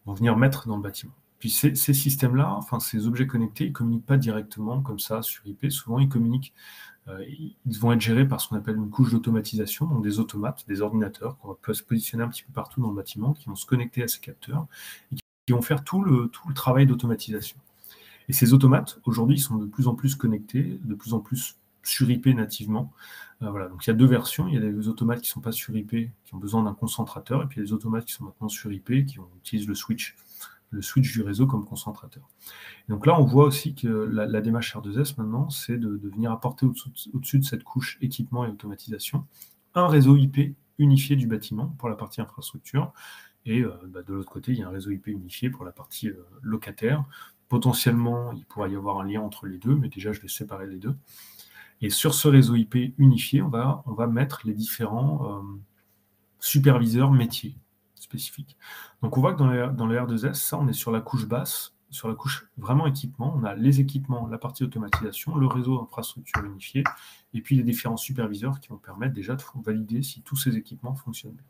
vont venir mettre dans le bâtiment. Puis ces systèmes-là, enfin ces objets connectés, ils ne communiquent pas directement comme ça sur IP. Souvent, ils communiquent, ils vont être gérés par ce qu'on appelle une couche d'automatisation, donc des automates, des ordinateurs qu'on peut se positionner un petit peu partout dans le bâtiment, qui vont se connecter à ces capteurs et qui vont faire tout le travail d'automatisation. Et ces automates, aujourd'hui, ils sont de plus en plus connectés, de plus en plus sur IP nativement. Voilà. Donc il y a deux versions. Il y a des automates qui ne sont pas sur IP, qui ont besoin d'un concentrateur, et puis il y a des automates qui sont maintenant sur IP, qui utilisent le switch, le switch du réseau comme concentrateur. Donc là, on voit aussi que la démarche R2S maintenant, c'est de venir apporter au-dessus de cette couche équipement et automatisation un réseau IP unifié du bâtiment pour la partie infrastructure. Et de l'autre côté, il y a un réseau IP unifié pour la partie locataire. Potentiellement, il pourrait y avoir un lien entre les deux, mais déjà, je vais séparer les deux. Et sur ce réseau IP unifié, on va mettre les différents superviseurs métiers spécifiques. Donc on voit que dans les R2S, ça, on est sur la couche basse, sur la couche vraiment équipement. On a les équipements, la partie automatisation, le réseau infrastructure unifié, et puis les différents superviseurs qui vont permettre déjà de valider si tous ces équipements fonctionnent bien.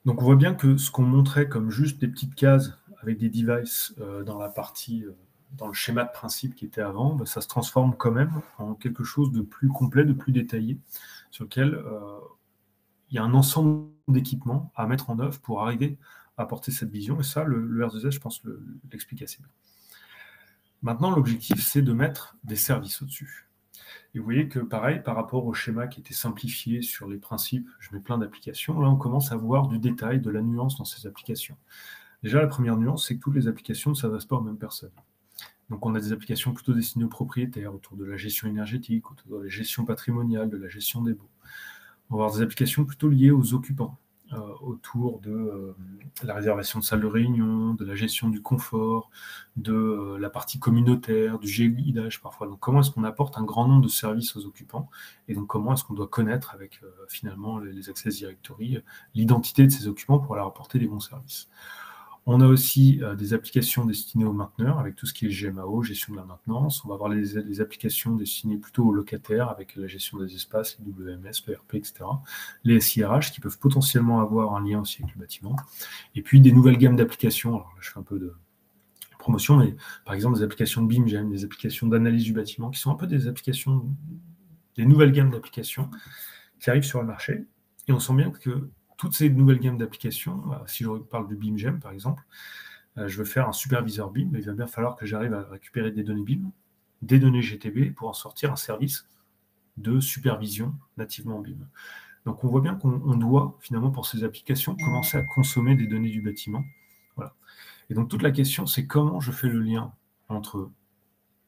Donc on voit bien que ce qu'on montrait comme juste des petites cases avec des devices dans la partie, dans le schéma de principe qui était avant, ça se transforme quand même en quelque chose de plus complet, de plus détaillé, sur lequel il y a un ensemble d'équipements à mettre en œuvre pour arriver à apporter cette vision. Et ça, le R2S, je pense, l'explique assez bien. Maintenant, l'objectif, c'est de mettre des services au-dessus. Et vous voyez que pareil, par rapport au schéma qui était simplifié sur les principes, je mets plein d'applications, là on commence à voir du détail, de la nuance dans ces applications. Déjà, la première nuance, c'est que toutes les applications ne s'adressent pas aux mêmes personnes. Donc on a des applications plutôt destinées aux propriétaires, autour de la gestion énergétique, autour de la gestion patrimoniale, de la gestion des baux. On va avoir des applications plutôt liées aux occupants, autour de la réservation de salles de réunion, de la gestion du confort, de la partie communautaire, du géoguidage parfois. Donc comment est-ce qu'on apporte un grand nombre de services aux occupants, et donc comment est-ce qu'on doit connaître avec finalement les Access Directory l'identité de ces occupants pour leur apporter des bons services. On a aussi des applications destinées aux mainteneurs, avec tout ce qui est GMAO, gestion de la maintenance. On va avoir les applications destinées plutôt aux locataires, avec la gestion des espaces, les WMS, l'ERP, etc. Les SIRH, qui peuvent potentiellement avoir un lien aussi avec le bâtiment. Et puis des nouvelles gammes d'applications. Alors là, je fais un peu de promotion, mais par exemple des applications de BIM, des applications d'analyse du bâtiment, qui sont un peu des applications, des nouvelles gammes d'applications qui arrivent sur le marché. Et on sent bien que toutes ces nouvelles gammes d'applications, si je parle du BIM-GEM par exemple, je veux faire un superviseur BIM, mais il va bien falloir que j'arrive à récupérer des données BIM, des données GTB pour en sortir un service de supervision nativement en BIM. Donc on voit bien qu'on doit finalement pour ces applications commencer à consommer des données du bâtiment. Voilà. Et donc toute la question, c'est comment je fais le lien entre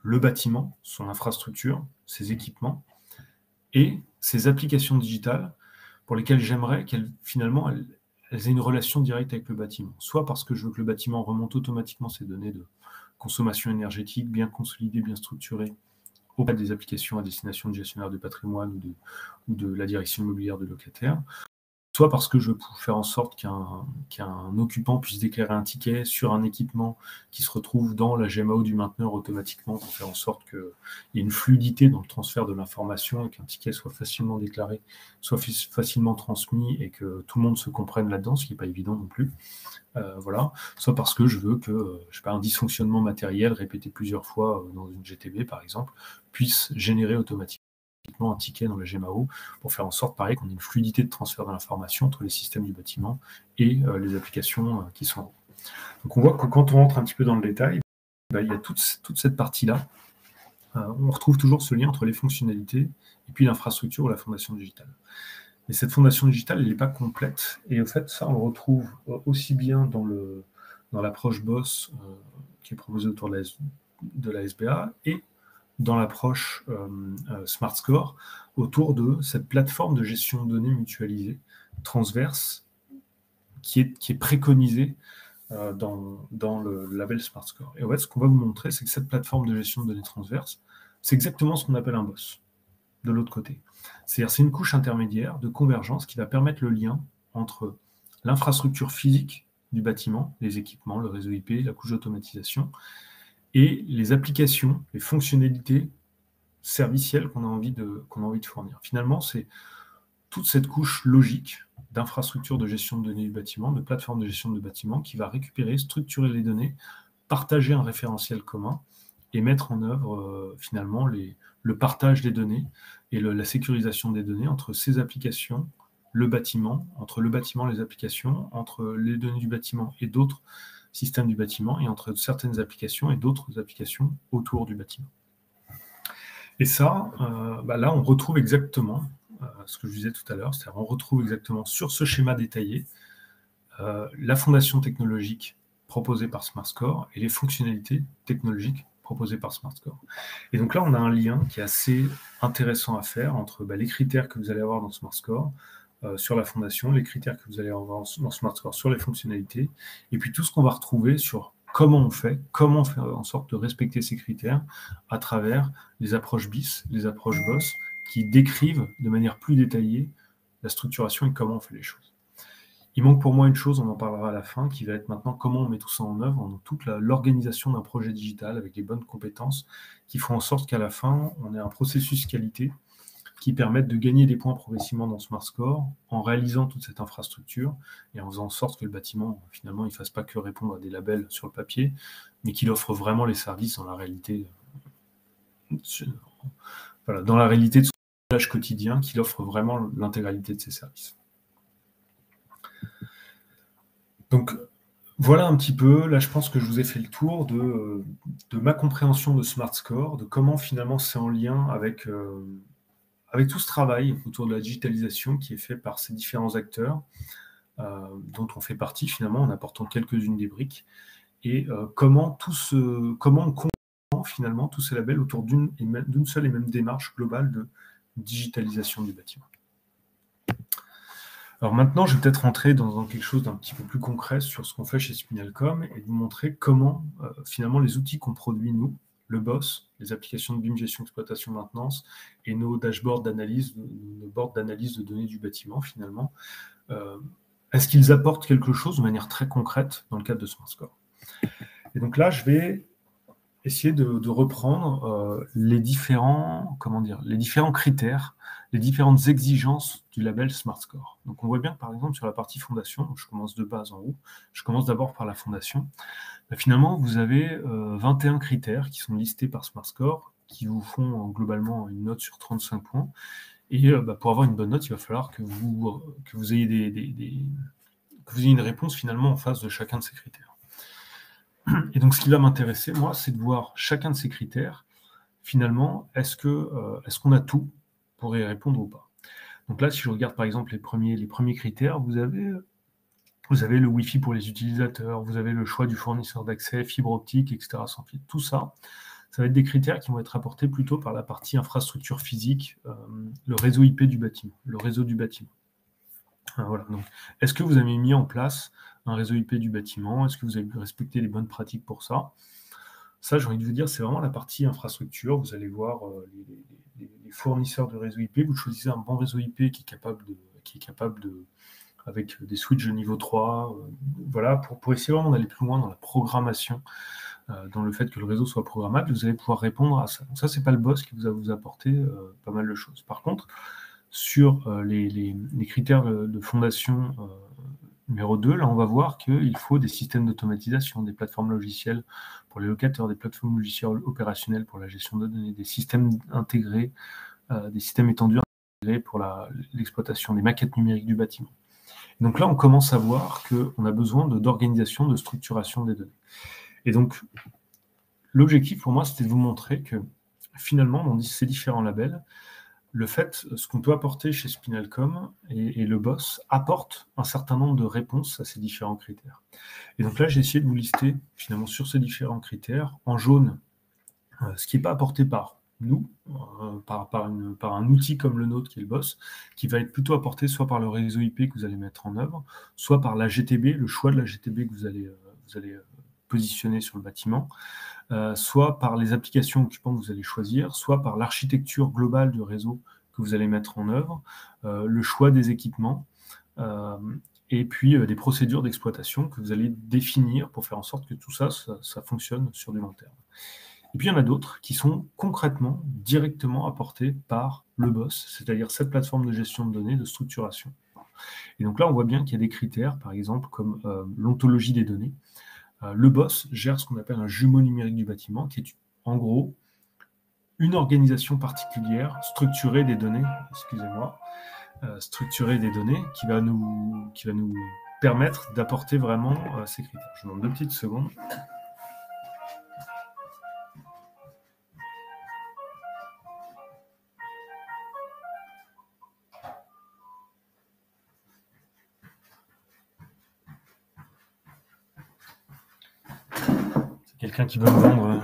le bâtiment, son infrastructure, ses équipements et ses applications digitales pour lesquelles j'aimerais qu'elles aient une relation directe avec le bâtiment. Soit parce que je veux que le bâtiment remonte automatiquement ses données de consommation énergétique bien consolidées, bien structurées, auprès des applications à destination de gestionnaires de patrimoine ou de la direction immobilière de locataires, soit parce que je veux faire en sorte qu'un occupant puisse déclarer un ticket sur un équipement qui se retrouve dans la GMAO du mainteneur automatiquement pour faire en sorte qu'il y ait une fluidité dans le transfert de l'information et qu'un ticket soit facilement déclaré, soit facilement transmis et que tout le monde se comprenne là-dedans, ce qui n'est pas évident non plus. Voilà. Soit parce que je veux que un dysfonctionnement matériel répété plusieurs fois dans une GTB, par exemple, puisse générer automatiquement un ticket dans la GMAO pour faire en sorte, pareil, qu'on ait une fluidité de transfert de l'information entre les systèmes du bâtiment et les applications qui sont en haut. Donc on voit que quand on rentre un petit peu dans le détail, il y a toute cette partie-là. On retrouve toujours ce lien entre les fonctionnalités et puis l'infrastructure ou la fondation digitale. Mais cette fondation digitale, elle n'est pas complète. Et en fait, ça, on le retrouve aussi bien dans l'approche BOSS qui est proposée autour de la SBA et dans l'approche Smart Score autour de cette plateforme de gestion de données mutualisée transverse qui est préconisée dans le label Smart Score. Et en fait, ce qu'on va vous montrer, c'est que cette plateforme de gestion de données transverse, c'est exactement ce qu'on appelle un BOSS de l'autre côté. C'est-à-dire c'est une couche intermédiaire de convergence qui va permettre le lien entre l'infrastructure physique du bâtiment, les équipements, le réseau IP, la couche d'automatisation, et les applications, les fonctionnalités servicielles qu'on a envie de fournir. Finalement, c'est toute cette couche logique d'infrastructure de gestion de données du bâtiment, de plateforme de gestion de bâtiment, qui va récupérer, structurer les données, partager un référentiel commun et mettre en œuvre finalement le partage des données et la sécurisation des données entre ces applications, le bâtiment, entre le bâtiment et les applications, entre les données du bâtiment et d'autres systèmes du bâtiment, et entre certaines applications et d'autres applications autour du bâtiment. Et ça, là, on retrouve exactement ce que je disais tout à l'heure, c'est-à-dire on retrouve exactement sur ce schéma détaillé la fondation technologique proposée par SmartScore et les fonctionnalités technologiques proposées par SmartScore. Et donc là, on a un lien qui est assez intéressant à faire entre les critères que vous allez avoir dans SmartScore sur la fondation, les critères que vous allez avoir dans SmartScore sur les fonctionnalités, et puis tout ce qu'on va retrouver sur comment on fait en sorte de respecter ces critères à travers les approches BIS, les approches BOSS, qui décrivent de manière plus détaillée la structuration et comment on fait les choses. Il manque pour moi une chose, on en parlera à la fin, qui va être maintenant comment on met tout ça en œuvre, dans toute l'organisation d'un projet digital avec les bonnes compétences qui font en sorte qu'à la fin, on ait un processus qualité qui permette de gagner des points progressivement dans SmartScore en réalisant toute cette infrastructure et en faisant en sorte que le bâtiment, finalement, il ne fasse pas que répondre à des labels sur le papier, mais qu'il offre vraiment les services dans la réalité, dans la réalité de son usage quotidien, qu'il offre vraiment l'intégralité de ses services. Donc, voilà un petit peu, là je pense que je vous ai fait le tour de ma compréhension de SmartScore, de comment finalement c'est en lien avec tout ce travail autour de la digitalisation qui est fait par ces différents acteurs, dont on fait partie finalement en apportant quelques-unes des briques, et comment on comprend finalement tous ces labels autour d'une seule et même démarche globale de digitalisation du bâtiment. Alors maintenant, je vais peut-être rentrer dans quelque chose d'un petit peu plus concret sur ce qu'on fait chez Spinalcom et vous montrer comment finalement les outils qu'on produit nous, le BOSS, les applications de BIM gestion, exploitation, maintenance et nos dashboards d'analyse, nos boards d'analyse de données du bâtiment finalement, est-ce qu'ils apportent quelque chose de manière très concrète dans le cadre de SmartScore? Et donc là, je vais essayer de reprendre les différents critères, les différentes exigences du label SmartScore. Donc on voit bien que par exemple sur la partie fondation, donc je commence de base en haut, je commence d'abord par la fondation. Finalement, vous avez 21 critères qui sont listés par SmartScore, qui vous font globalement une note sur 35 points. Et pour avoir une bonne note, il va falloir que vous ayez une réponse finalement en face de chacun de ces critères. Et donc, ce qui va m'intéresser, moi, c'est de voir chacun de ces critères, finalement, est-ce qu'on a tout pour y répondre ou pas? Donc là, si je regarde par exemple les premiers critères, vous avez le Wi-Fi pour les utilisateurs, vous avez le choix du fournisseur d'accès, fibre optique, etc. sans fil. Tout ça, ça va être des critères qui vont être apportés plutôt par la partie infrastructure physique, le réseau IP du bâtiment, le réseau du bâtiment. Voilà, donc, est-ce que vous avez mis en place un réseau IP du bâtiment? Est-ce que vous avez respecté les bonnes pratiques pour ça? Ça, j'ai envie de vous dire, c'est vraiment la partie infrastructure. Vous allez voir les fournisseurs de réseau IP. Vous choisissez un bon réseau IP qui est capable de avec des switches de niveau 3, voilà, pour essayer vraiment d'aller plus loin dans la programmation, dans le fait que le réseau soit programmable, vous allez pouvoir répondre à ça. Donc ça, c'est pas le boss qui va vous apporter pas mal de choses. Par contre, sur les critères de fondation numéro 2, là, on va voir qu'il faut des systèmes d'automatisation, des plateformes logicielles pour les locataires, des plateformes logicielles opérationnelles pour la gestion de données, des systèmes intégrés, des systèmes étendus intégrés pour l'exploitation des maquettes numériques du bâtiment. Et donc là, on commence à voir qu'on a besoin d'organisation, de structuration des données. Et donc, l'objectif pour moi, c'était de vous montrer que finalement, dans ces différents labels, ce qu'on peut apporter chez Spinalcom et le BOSS apporte un certain nombre de réponses à ces différents critères. Et donc là, j'ai essayé de vous lister finalement sur ces différents critères, en jaune, ce qui n'est pas apporté par nous, par un outil comme le nôtre qui est le BOSS, qui va être plutôt apporté soit par le réseau IP que vous allez mettre en œuvre, soit par la GTB, le choix de la GTB que vous allez positionner sur le bâtiment, soit par les applications occupantes que vous allez choisir, soit par l'architecture globale du réseau que vous allez mettre en œuvre, le choix des équipements, et puis des procédures d'exploitation que vous allez définir pour faire en sorte que tout ça fonctionne sur du long terme. Et puis il y en a d'autres qui sont concrètement, directement apportés par le BOSS, c'est-à-dire cette plateforme de gestion de données, de structuration. Et donc là, on voit bien qu'il y a des critères, par exemple, comme l'ontologie des données. Le BOSS gère ce qu'on appelle un jumeau numérique du bâtiment, qui est en gros une organisation particulière structurée des données, structurée des données qui va nous permettre d'apporter vraiment ces critères. Je vous demande 2 petites secondes. quelqu'un qui veut me vendre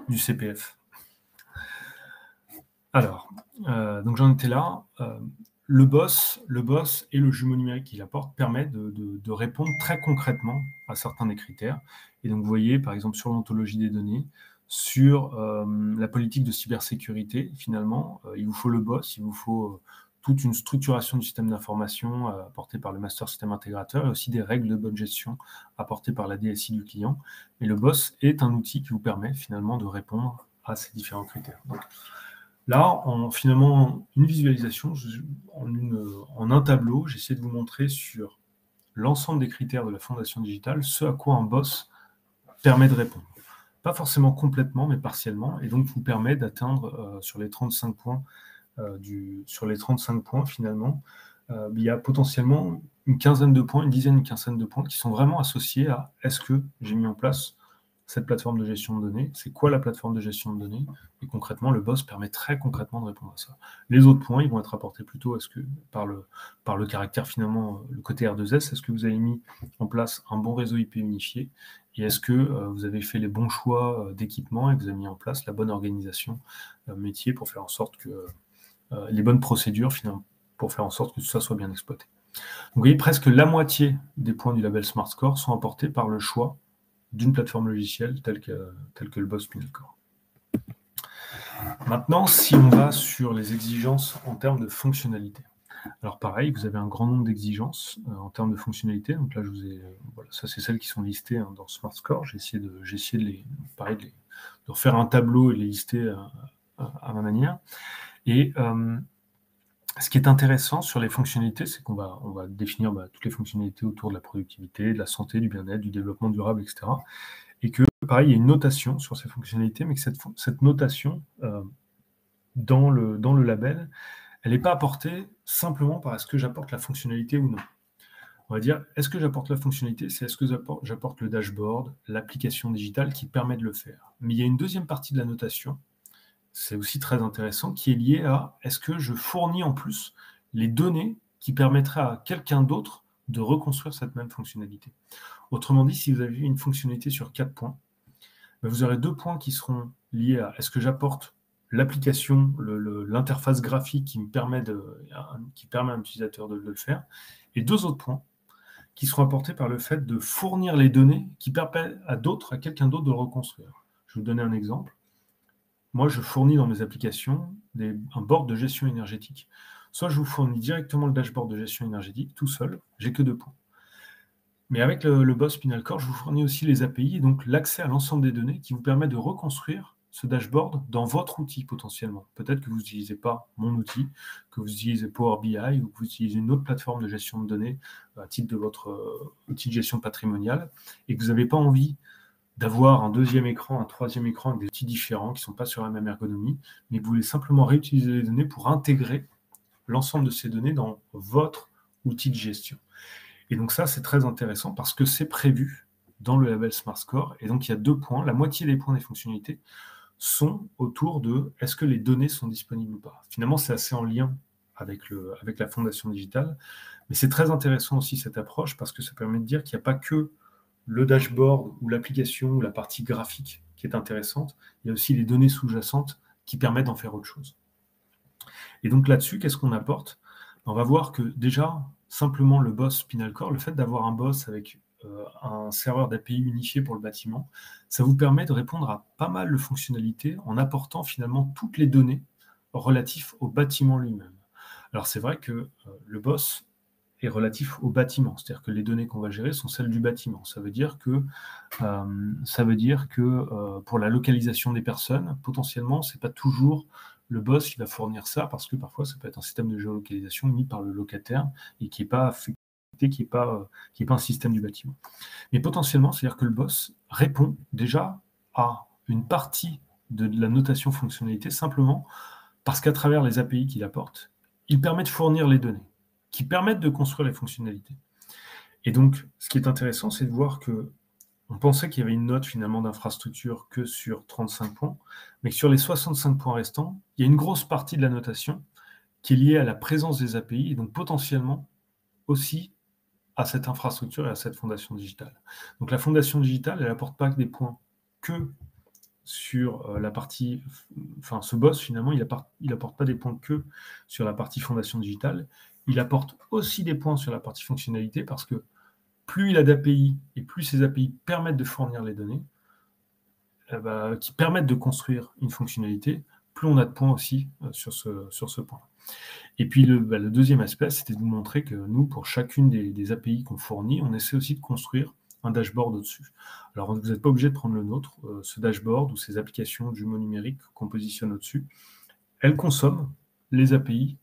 du CPF. Alors, donc j'en étais là. Le boss et le jumeau numérique qu'il apporte permettent de répondre très concrètement à certains des critères. Et donc, vous voyez, par exemple, sur l'ontologie des données, sur la politique de cybersécurité, finalement, il vous faut le boss, il vous faut toute une structuration du système d'information apportée par le master système intégrateur et aussi des règles de bonne gestion apportées par la DSI du client. Mais le boss est un outil qui vous permet finalement de répondre à ces différents critères. Donc, là, en finalement une visualisation, en un tableau, j'essaie de vous montrer sur l'ensemble des critères de la fondation digitale ce à quoi un boss permet de répondre. Pas forcément complètement, mais partiellement, et donc vous permet d'atteindre sur les 35 points, finalement, il y a potentiellement une quinzaine de points, une quinzaine de points qui sont vraiment associés à est-ce que j'ai mis en place cette plateforme de gestion de données, c'est quoi la plateforme de gestion de données, et concrètement, le boss permet très concrètement de répondre à ça. Les autres points, ils vont être apportés plutôt par le caractère finalement, le côté R2S, est-ce que vous avez mis en place un bon réseau IP unifié, et est-ce que vous avez fait les bons choix d'équipement et que vous avez mis en place la bonne organisation métier pour faire en sorte que les bonnes procédures finalement, pour faire en sorte que tout ça soit bien exploité. Donc, vous voyez, presque la moitié des points du label Smart Score sont apportés par le choix d'une plateforme logicielle telle que le boss SpinalCore. Maintenant, si on va sur les exigences en termes de fonctionnalité. Alors pareil, vous avez un grand nombre d'exigences en termes de fonctionnalité. Donc là, voilà, ça c'est celles qui sont listées dans Smart Score. J'ai essayé de refaire un tableau et les lister à ma manière. Et ce qui est intéressant sur les fonctionnalités, c'est qu'on va définir toutes les fonctionnalités autour de la productivité, de la santé, du bien-être, du développement durable, etc. Et que, pareil, il y a une notation sur ces fonctionnalités, mais que cette notation, dans le label, elle n'est pas apportée simplement par est-ce que j'apporte la fonctionnalité ou non. On va dire, est-ce que j'apporte la fonctionnalité, c'est est-ce que j'apporte le dashboard, l'application digitale qui permet de le faire. Mais il y a une deuxième partie de la notation, c'est aussi très intéressant, qui est lié à est-ce que je fournis en plus les données qui permettraient à quelqu'un d'autre de reconstruire cette même fonctionnalité. Autrement dit, si vous avez une fonctionnalité sur 4 points, vous aurez 2 points qui seront liés à est-ce que j'apporte l'application, l'interface graphique qui permet à un utilisateur de le faire, et 2 autres points qui seront apportés par le fait de fournir les données qui permettent à quelqu'un d'autre de le reconstruire. Je vais vous donner un exemple. Moi, je fournis dans mes applications un board de gestion énergétique. Soit je vous fournis directement le dashboard de gestion énergétique, tout seul, j'ai que 2 points. Mais avec le boss SpinalCore, je vous fournis aussi les API et donc l'accès à l'ensemble des données qui vous permet de reconstruire ce dashboard dans votre outil potentiellement. Peut-être que vous n'utilisez pas mon outil, que vous utilisez Power BI ou que vous utilisez une autre plateforme de gestion de données à titre de votre outil de gestion patrimoniale et que vous n'avez pas envie d'avoir un deuxième écran, un troisième écran avec des outils différents qui ne sont pas sur la même ergonomie, mais que vous voulez simplement réutiliser les données pour intégrer l'ensemble de ces données dans votre outil de gestion. Et donc ça, c'est très intéressant parce que c'est prévu dans le label Smart Score. Et donc, il y a 2 points. La moitié des points des fonctionnalités sont autour de est-ce que les données sont disponibles ou pas. Finalement, c'est assez en lien avec la fondation digitale. Mais c'est très intéressant aussi cette approche parce que ça permet de dire qu'il n'y a pas que le dashboard ou l'application ou la partie graphique qui est intéressante. Il y a aussi les données sous-jacentes qui permettent d'en faire autre chose. Et donc là-dessus, qu'est-ce qu'on apporte ? On va voir que déjà, simplement le boss SpinalCore, le fait d'avoir un boss avec un serveur d'API unifié pour le bâtiment, ça vous permet de répondre à pas mal de fonctionnalités en apportant finalement toutes les données relatives au bâtiment lui-même. Alors c'est vrai que le boss est relatif au bâtiment, c'est-à-dire que les données qu'on va gérer sont celles du bâtiment. Ça veut dire que pour la localisation des personnes, potentiellement, c'est pas toujours le boss qui va fournir ça, parce que parfois, ça peut être un système de géolocalisation mis par le locataire et qui n'est pas affecté, qui n'est pas un système du bâtiment. Mais potentiellement, c'est-à-dire que le boss répond déjà à une partie de la notation fonctionnalité simplement parce qu'à travers les API qu'il apporte, il permet de fournir les données qui permettent de construire les fonctionnalités. Et donc, ce qui est intéressant, c'est de voir que on pensait qu'il y avait une note finalement d'infrastructure que sur 35 points, mais que sur les 65 points restants, il y a une grosse partie de la notation qui est liée à la présence des API et donc potentiellement aussi à cette infrastructure et à cette fondation digitale. Donc la fondation digitale, elle n'apporte pas que des points que sur la partie, enfin ce boss finalement, il apporte pas des points que sur la partie fondation digitale, il apporte aussi des points sur la partie fonctionnalité parce que plus il a d'API et plus ces API permettent de fournir les données, qui permettent de construire une fonctionnalité, plus on a de points aussi sur ce point. Et puis le deuxième aspect, c'était de vous montrer que nous, pour chacune des API qu'on fournit, on essaie aussi de construire un dashboard au-dessus. Alors, vous n'êtes pas obligé de prendre le nôtre. Ce dashboard ou ces applications jumeaux numériques qu'on positionne au-dessus, elles consomment les API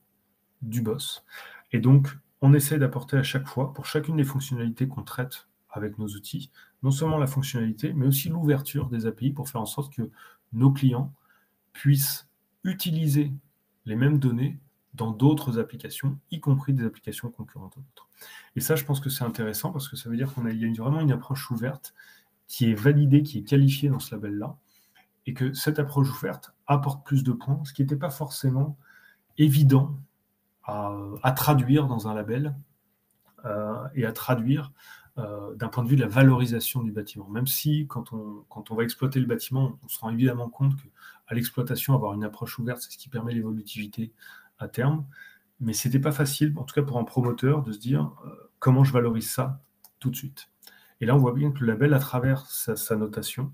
du boss. Et donc, on essaie d'apporter à chaque fois, pour chacune des fonctionnalités qu'on traite avec nos outils, non seulement la fonctionnalité, mais aussi l'ouverture des API pour faire en sorte que nos clients puissent utiliser les mêmes données dans d'autres applications, y compris des applications concurrentes aux nôtres. Et ça, je pense que c'est intéressant parce que ça veut dire qu'il y a vraiment une approche ouverte qui est validée, qui est qualifiée dans ce label-là, et que cette approche ouverte apporte plus de points, ce qui n'était pas forcément évident à traduire dans un label et à traduire d'un point de vue de la valorisation du bâtiment. Même si, quand on va exploiter le bâtiment, on se rend évidemment compte qu'à l'exploitation, avoir une approche ouverte, c'est ce qui permet l'évolutivité à terme. Mais ce n'était pas facile, en tout cas pour un promoteur, de se dire comment je valorise ça tout de suite. Et là, on voit bien que le label, à travers sa notation,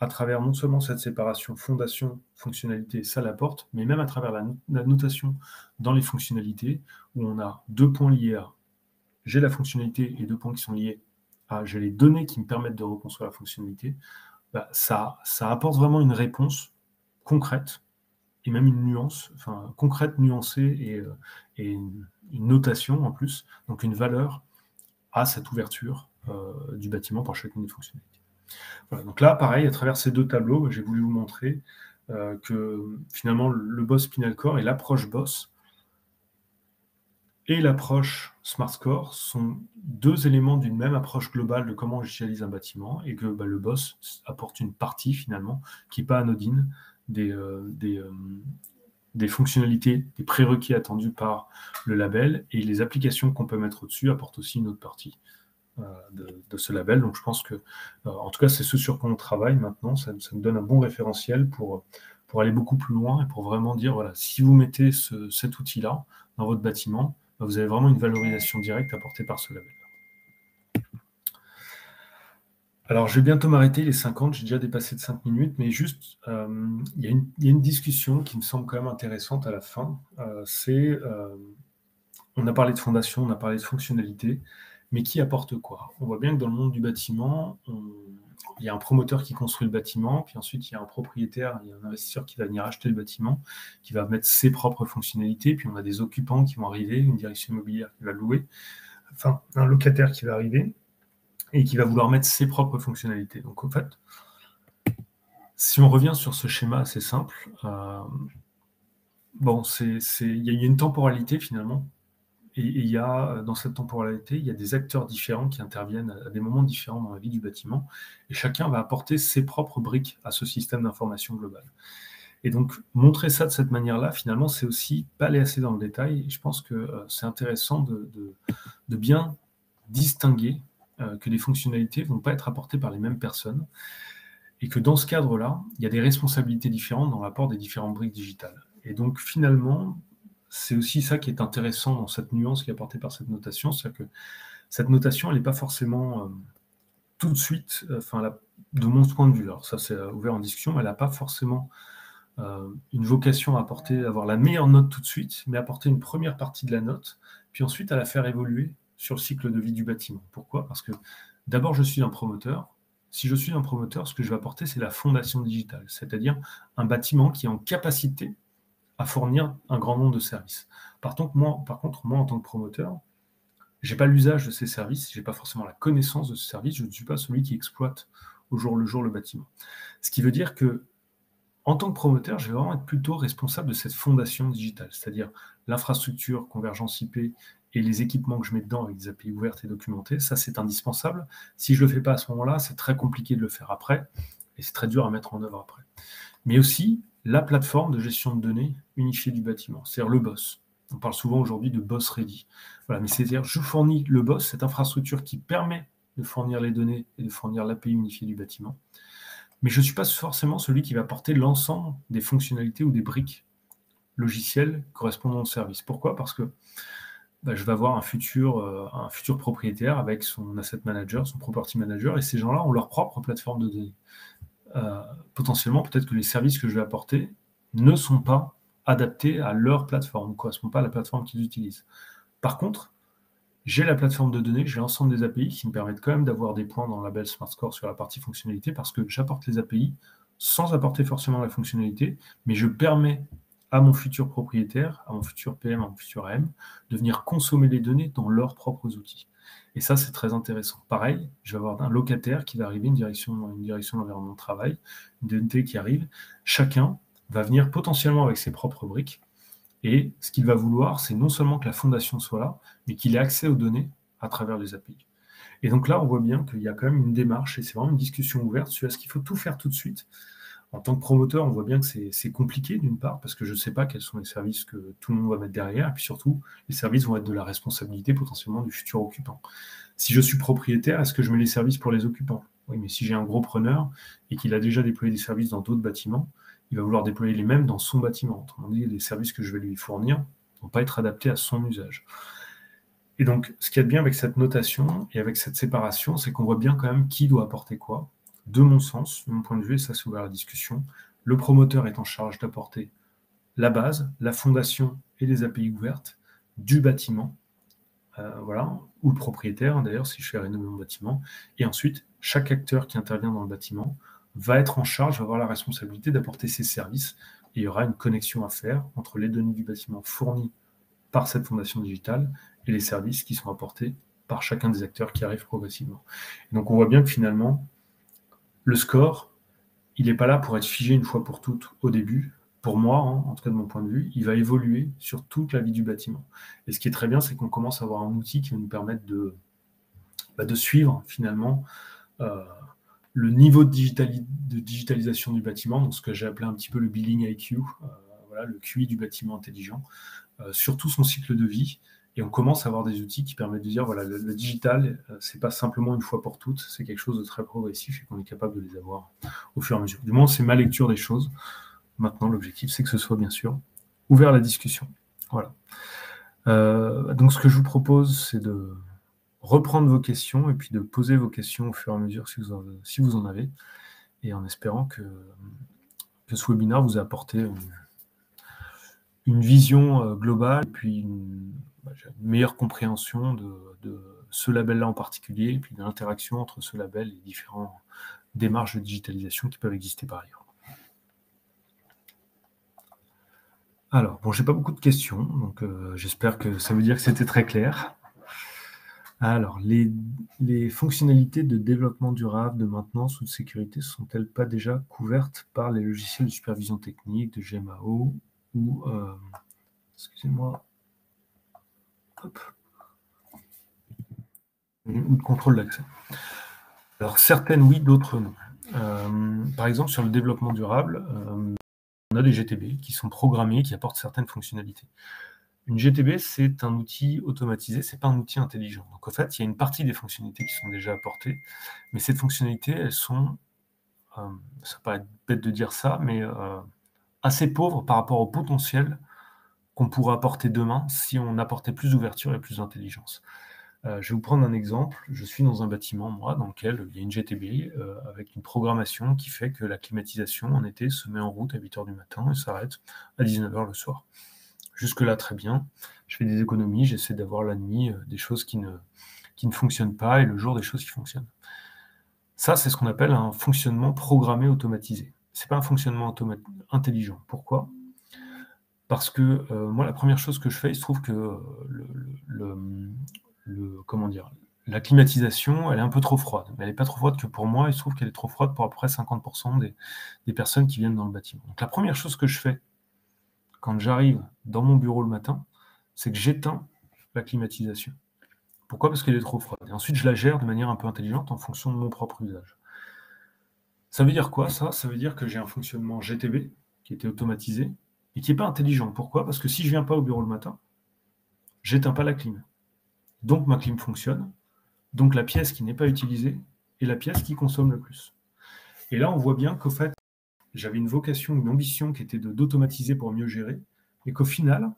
à travers non seulement cette séparation fondation, fonctionnalité, ça l'apporte, mais même à travers la notation dans les fonctionnalités, où on a 2 points liés à j'ai la fonctionnalité et 2 points qui sont liés à j'ai les données qui me permettent de reconstruire la fonctionnalité, ça apporte vraiment une réponse concrète et même une nuance, enfin concrète, nuancée et une notation en plus, donc une valeur à cette ouverture du bâtiment pour chacune des fonctionnalités. Voilà, donc là, pareil, à travers ces 2 tableaux, j'ai voulu vous montrer que finalement le boss Spinal Core et l'approche boss et l'approche Smart Score sont 2 éléments d'une même approche globale de comment on visualise un bâtiment et que le boss apporte une partie finalement qui n'est pas anodine des fonctionnalités, des prérequis attendus par le label et les applications qu'on peut mettre au-dessus apportent aussi une autre partie de ce label. Donc je pense que, en tout cas, c'est ce sur quoi on travaille maintenant. Ça me donne un bon référentiel pour aller beaucoup plus loin et pour vraiment dire, voilà, si vous mettez cet outil-là dans votre bâtiment, vous avez vraiment une valorisation directe apportée par ce label. Alors, je vais bientôt m'arrêter, les 50, j'ai déjà dépassé de 5 minutes, mais juste, il y a une discussion qui me semble quand même intéressante à la fin. On a parlé de fondation, on a parlé de fonctionnalité, mais qui apporte quoi? On voit bien que dans le monde du bâtiment, il y a un promoteur qui construit le bâtiment, puis ensuite il y a un propriétaire, il y a un investisseur qui va venir acheter le bâtiment, qui va mettre ses propres fonctionnalités, puis on a des occupants qui vont arriver, une direction immobilière qui va louer, enfin un locataire qui va arriver et qui va vouloir mettre ses propres fonctionnalités. Donc en fait, si on revient sur ce schéma assez simple, il y a une temporalité finalement. Et il y a, dans cette temporalité, il y a des acteurs différents qui interviennent à des moments différents dans la vie du bâtiment, et chacun va apporter ses propres briques à ce système d'information global. Et donc, montrer ça de cette manière-là, finalement, c'est aussi pas aller assez dans le détail, et je pense que c'est intéressant de bien distinguer que les fonctionnalités ne vont pas être apportées par les mêmes personnes, et que dans ce cadre-là, il y a des responsabilités différentes dans l'apport des différentes briques digitales. Et donc, finalement, c'est aussi ça qui est intéressant dans cette nuance qui est apportée par cette notation, c'est-à-dire que cette notation, elle n'est pas forcément tout de suite, de mon point de vue, alors ça c'est ouvert en discussion, elle n'a pas forcément une vocation à avoir la meilleure note tout de suite, mais apporter une première partie de la note, puis ensuite à la faire évoluer sur le cycle de vie du bâtiment. Pourquoi? Parce que d'abord, je suis un promoteur. Si je suis un promoteur, ce que je vais apporter, c'est la fondation digitale, c'est-à-dire un bâtiment qui est en capacité à fournir un grand nombre de services. Par contre, moi, en tant que promoteur, je n'ai pas l'usage de ces services, je n'ai pas forcément la connaissance de ces services, je ne suis pas celui qui exploite au jour le jour le bâtiment. Ce qui veut dire que, en tant que promoteur, je vais vraiment être plutôt responsable de cette fondation digitale, c'est-à-dire l'infrastructure, convergence IP et les équipements que je mets dedans avec des API ouvertes et documentées, ça c'est indispensable. Si je ne le fais pas à ce moment-là, c'est très compliqué de le faire après, et c'est très dur à mettre en œuvre après. Mais aussi, la plateforme de gestion de données unifiée du bâtiment, c'est-à-dire le BOSS. On parle souvent aujourd'hui de BOSS Ready. Voilà, mais c'est-à-dire je fournis le BOSS, cette infrastructure qui permet de fournir les données et de fournir l'API unifiée du bâtiment. mais je ne suis pas forcément celui qui va porter l'ensemble des fonctionnalités ou des briques logicielles correspondant au service. Pourquoi? Parce que je vais avoir un futur propriétaire avec son asset manager, son property manager, et ces gens-là ont leur propre plateforme de données. Potentiellement, peut-être que les services que je vais apporter ne sont pas adaptés à leur plateforme, ne correspondent pas à la plateforme qu'ils utilisent. Par contre, j'ai la plateforme de données, j'ai l'ensemble des API qui me permettent quand même d'avoir des points dans le label Smart Score sur la partie fonctionnalité parce que j'apporte les API sans apporter forcément la fonctionnalité, mais je permets à mon futur propriétaire, à mon futur PM, à mon futur AM, de venir consommer les données dans leurs propres outils. Et ça, c'est très intéressant. Pareil, je vais avoir un locataire qui va arriver, une direction de l'environnement de travail, une DNT qui arrive. Chacun va venir potentiellement avec ses propres briques. Et ce qu'il va vouloir, c'est non seulement que la fondation soit là, mais qu'il ait accès aux données à travers les API. Et donc là, on voit bien qu'il y a quand même une démarche, et c'est vraiment une discussion ouverte sur est-ce qu'il faut tout faire tout de suite. En tant que promoteur, on voit bien que c'est compliqué d'une part, parce que je ne sais pas quels sont les services que tout le monde va mettre derrière, et puis surtout, les services vont être de la responsabilité potentiellement du futur occupant. Si je suis propriétaire, est-ce que je mets les services pour les occupants? Oui, mais si j'ai un gros preneur et qu'il a déjà déployé des services dans d'autres bâtiments, il va vouloir déployer les mêmes dans son bâtiment. Autrement dit, les services que je vais lui fournir ne vont pas être adaptés à son usage. Et donc, ce qu'il y a de bien avec cette notation et avec cette séparation, c'est qu'on voit bien quand même qui doit apporter quoi. De mon sens, de mon point de vue, et ça c'est ouvert à la discussion, le promoteur est en charge d'apporter la base, la fondation et les API ouvertes du bâtiment, ou le propriétaire, d'ailleurs, si je fais rénover mon bâtiment. Et ensuite, chaque acteur qui intervient dans le bâtiment va être en charge, va avoir la responsabilité d'apporter ses services. Et il y aura une connexion à faire entre les données du bâtiment fournies par cette fondation digitale et les services qui sont apportés par chacun des acteurs qui arrivent progressivement. Et donc on voit bien que finalement, le score, il n'est pas là pour être figé une fois pour toutes au début. Pour moi, en tout cas de mon point de vue, il va évoluer sur toute la vie du bâtiment. Et ce qui est très bien, c'est qu'on commence à avoir un outil qui va nous permettre de suivre finalement le niveau de digitalisation du bâtiment, donc ce que j'ai appelé un petit peu le Billing IQ, le QI du bâtiment intelligent, sur tout son cycle de vie. Et on commence à avoir des outils qui permettent de dire, voilà, le digital, c'est pas simplement une fois pour toutes, c'est quelque chose de très progressif et qu'on est capable de les avoir au fur et à mesure. Du moins, c'est ma lecture des choses. Maintenant, l'objectif, c'est que ce soit bien sûr ouvert à la discussion. Voilà. Donc, ce que je vous propose, c'est de reprendre vos questions et puis de poser vos questions au fur et à mesure si vous en avez, et en espérant que ce webinaire vous a apporté une vision globale et puis une meilleure compréhension de ce label-là en particulier et puis de l'interaction entre ce label et différentes démarches de digitalisation qui peuvent exister par ailleurs. Alors, bon, j'ai pas beaucoup de questions, donc j'espère que ça veut dire que c'était très clair. Alors, les fonctionnalités de développement durable, de maintenance ou de sécurité, sont-elles pas déjà couvertes par les logiciels de supervision technique, de GMAO ou, excusez-moi, ou de contrôle d'accès? Alors, certaines oui, d'autres non. Par exemple, sur le développement durable, on a des GTB qui sont programmés, qui apportent certaines fonctionnalités. Une GTB, c'est un outil automatisé, c'est pas un outil intelligent. Donc, en fait, il y a une partie des fonctionnalités qui sont déjà apportées, mais ces fonctionnalités, elles sont, ça paraît bête de dire ça, mais assez pauvres par rapport au potentiel qu'on pourrait apporter demain si on apportait plus d'ouverture et plus d'intelligence. Je vais vous prendre un exemple. Je suis dans un bâtiment, moi, dans lequel il y a une GTB avec une programmation qui fait que la climatisation en été se met en route à 8h du matin et s'arrête à 19h le soir. Jusque-là, très bien. Je fais des économies, j'essaie d'avoir la nuit des choses qui ne fonctionnent pas et le jour des choses qui fonctionnent. Ça, c'est ce qu'on appelle un fonctionnement programmé automatisé. Ce n'est pas un fonctionnement intelligent. Pourquoi ? Parce que moi, la première chose que je fais, il se trouve que la climatisation, elle est un peu trop froide. Mais elle n'est pas trop froide que pour moi, il se trouve qu'elle est trop froide pour à peu près 50% des personnes qui viennent dans le bâtiment. Donc la première chose que je fais quand j'arrive dans mon bureau le matin, c'est que j'éteins la climatisation. Pourquoi ? Parce qu'elle est trop froide. Et ensuite, je la gère de manière un peu intelligente en fonction de mon propre usage. Ça veut dire quoi, ça ? Ça veut dire que j'ai un fonctionnement GTB qui était automatisé et qui n'est pas intelligent. Pourquoi ? Parce que si je ne viens pas au bureau le matin, j'éteins pas la clim. Donc ma clim fonctionne. Donc la pièce qui n'est pas utilisée est la pièce qui consomme le plus. Et là, on voit bien qu'au fait, j'avais une vocation, une ambition qui était d'automatiser pour mieux gérer, et qu'au final,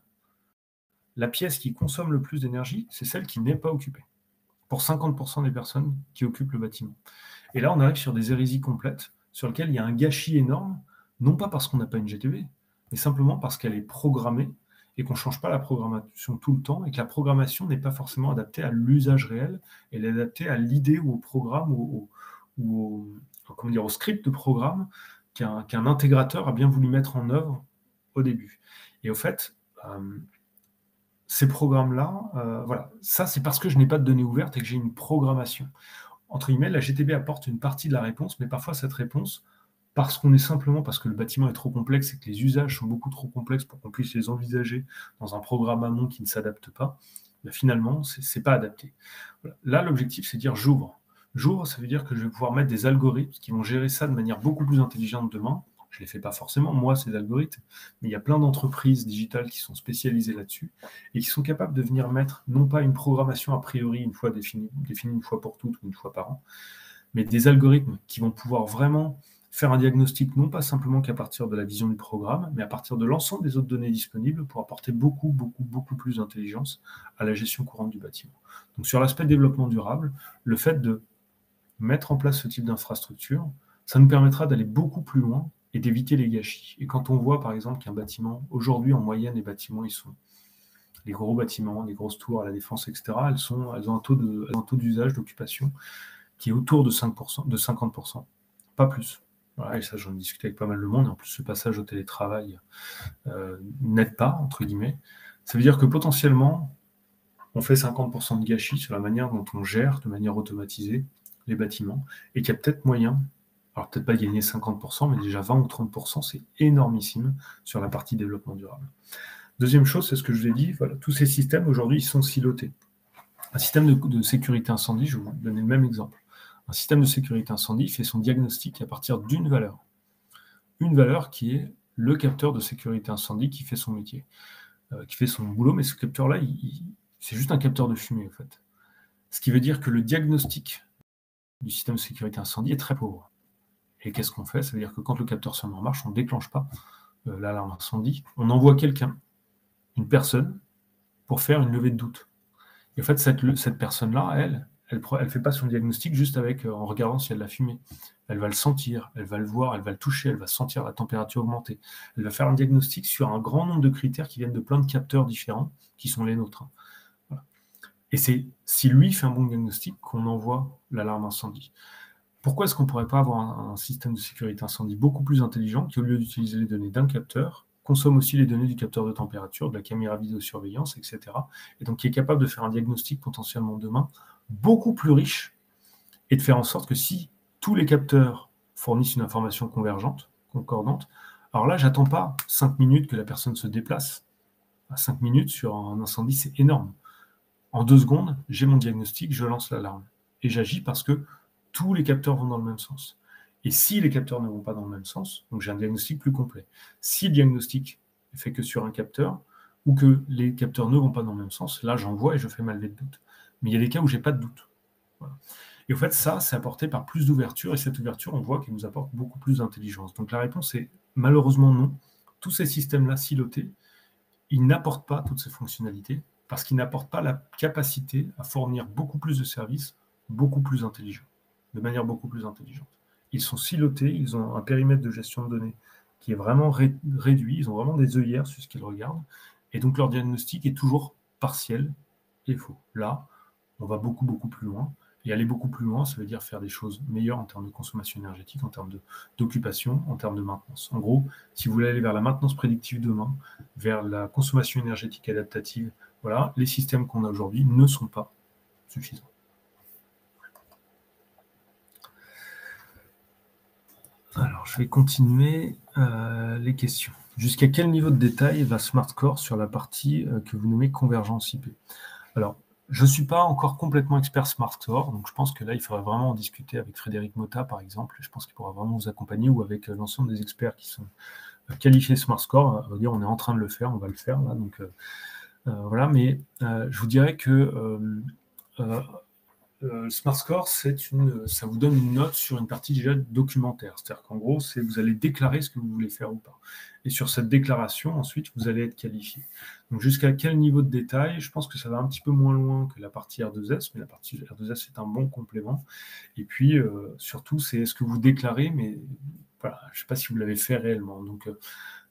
la pièce qui consomme le plus d'énergie, c'est celle qui n'est pas occupée, pour 50% des personnes qui occupent le bâtiment. Et là, on arrive sur des hérésies complètes, sur lesquelles il y a un gâchis énorme, non pas parce qu'on n'a pas une GTB, mais simplement parce qu'elle est programmée, et qu'on ne change pas la programmation tout le temps, et que la programmation n'est pas forcément adaptée à l'usage réel, elle est adaptée à l'idée ou au programme, ou au script de programme qu'un intégrateur a bien voulu mettre en œuvre au début. Et au fait, ces programmes-là, voilà, ça c'est parce que je n'ai pas de données ouvertes et que j'ai une programmation. Entre guillemets, la GTB apporte une partie de la réponse, mais parfois cette réponse, parce que le bâtiment est trop complexe et que les usages sont beaucoup trop complexes pour qu'on puisse les envisager dans un programme amont qui ne s'adapte pas, ben finalement, ce n'est pas adapté. Voilà. Là, l'objectif, c'est de dire j'ouvre. J'ouvre, ça veut dire que je vais pouvoir mettre des algorithmes qui vont gérer ça de manière beaucoup plus intelligente demain. Je ne les fais pas forcément, moi, ces algorithmes, mais il y a plein d'entreprises digitales qui sont spécialisées là-dessus et qui sont capables de venir mettre, non pas une programmation a priori une fois définie une fois pour toutes ou une fois par an, mais des algorithmes qui vont pouvoir vraiment faire un diagnostic, non pas simplement qu'à partir de la vision du programme, mais à partir de l'ensemble des autres données disponibles pour apporter beaucoup plus d'intelligence à la gestion courante du bâtiment. Donc sur l'aspect développement durable, le fait de mettre en place ce type d'infrastructure, ça nous permettra d'aller beaucoup plus loin et d'éviter les gâchis. Et quand on voit par exemple qu'un bâtiment, aujourd'hui en moyenne, les bâtiments, les gros bâtiments, les grosses tours à la Défense, etc., elles ont un taux d'usage, d'occupation qui est autour de 5%, de 50%, pas plus. Voilà, et ça, j'en ai discuté avec pas mal de monde, et en plus, ce passage au télétravail n'aide pas, entre guillemets. Ça veut dire que potentiellement, on fait 50% de gâchis sur la manière dont on gère de manière automatisée les bâtiments, et qu'il y a peut-être moyen, alors peut-être pas gagner 50%, mais déjà 20 ou 30%, c'est énormissime sur la partie développement durable. Deuxième chose, c'est ce que je vous ai dit, voilà, tous ces systèmes, aujourd'hui, ils sont silotés. Un système de sécurité incendie, je vais vous donner le même exemple. Un système de sécurité incendie fait son diagnostic à partir d'une valeur. Une valeur qui est le capteur de sécurité incendie qui fait son métier, qui fait son boulot, mais ce capteur-là, c'est juste un capteur de fumée, en fait. Ce qui veut dire que le diagnostic du système de sécurité incendie est très pauvre. Et qu'est-ce qu'on fait? Ça veut dire que quand le capteur se met en marche, on ne déclenche pas l'alarme incendie, on envoie quelqu'un, une personne, pour faire une levée de doute. Et en fait, cette personne-là, elle ne fait pas son diagnostic juste en regardant s'il y a de la fumée. Elle va le sentir, elle va le voir, elle va le toucher, elle va sentir la température augmenter. Elle va faire un diagnostic sur un grand nombre de critères qui viennent de plein de capteurs différents, qui sont les nôtres. Voilà. Et c'est si lui fait un bon diagnostic qu'on envoie l'alarme incendie. Pourquoi est-ce qu'on ne pourrait pas avoir un système de sécurité incendie beaucoup plus intelligent qui, au lieu d'utiliser les données d'un capteur, consomme aussi les données du capteur de température, de la caméra vidéosurveillance, etc. Et donc qui est capable de faire un diagnostic potentiellement demain beaucoup plus riche et de faire en sorte que si tous les capteurs fournissent une information convergente, concordante, alors là, j'attends pas 5 minutes que la personne se déplace. 5 minutes sur un incendie, c'est énorme. En 2 secondes, j'ai mon diagnostic, je lance l'alarme. Et j'agis parce que tous les capteurs vont dans le même sens. Et si les capteurs ne vont pas dans le même sens, donc j'ai un diagnostic plus complet. Si le diagnostic est fait que sur un capteur, ou que les capteurs ne vont pas dans le même sens, là j'envoie et je fais ma levée de doute. Mais il y a des cas où je n'ai pas de doute. Voilà. Et au fait, ça, c'est apporté par plus d'ouverture, et cette ouverture, on voit qu'elle nous apporte beaucoup plus d'intelligence. Donc la réponse est malheureusement non. Tous ces systèmes-là silotés, ils n'apportent pas toutes ces fonctionnalités, parce qu'ils n'apportent pas la capacité à fournir beaucoup plus de services, beaucoup plus intelligents, de manière beaucoup plus intelligente. Ils sont silotés, ils ont un périmètre de gestion de données qui est vraiment réduit, ils ont vraiment des œillères sur ce qu'ils regardent, et donc leur diagnostic est toujours partiel et faux. Là, on va beaucoup plus loin, et aller beaucoup plus loin, ça veut dire faire des choses meilleures en termes de consommation énergétique, en termes d'occupation, en termes de maintenance. En gros, si vous voulez aller vers la maintenance prédictive demain, vers la consommation énergétique adaptative, voilà, les systèmes qu'on a aujourd'hui ne sont pas suffisants. Alors, je vais continuer les questions. Jusqu'à quel niveau de détail va SmartScore sur la partie que vous nommez convergence IP? Alors, je ne suis pas encore complètement expert SmartScore, donc je pense que là, il faudrait vraiment en discuter avec Frédéric Motta, par exemple. Je pense qu'il pourra vraiment vous accompagner, ou avec l'ensemble des experts qui sont qualifiés SmartScore. On va dire, on est en train de le faire, on va le faire là. Donc voilà, mais je vous dirais que Smart Score, ça vous donne une note sur une partie déjà documentaire. C'est-à-dire qu'en gros, vous allez déclarer ce que vous voulez faire ou pas. Et sur cette déclaration, ensuite, vous allez être qualifié. Donc jusqu'à quel niveau de détail? Je pense que ça va un petit peu moins loin que la partie R2S, mais la partie R2S est un bon complément. Et puis, surtout, c'est ce que vous déclarez, mais voilà, je ne sais pas si vous l'avez fait réellement.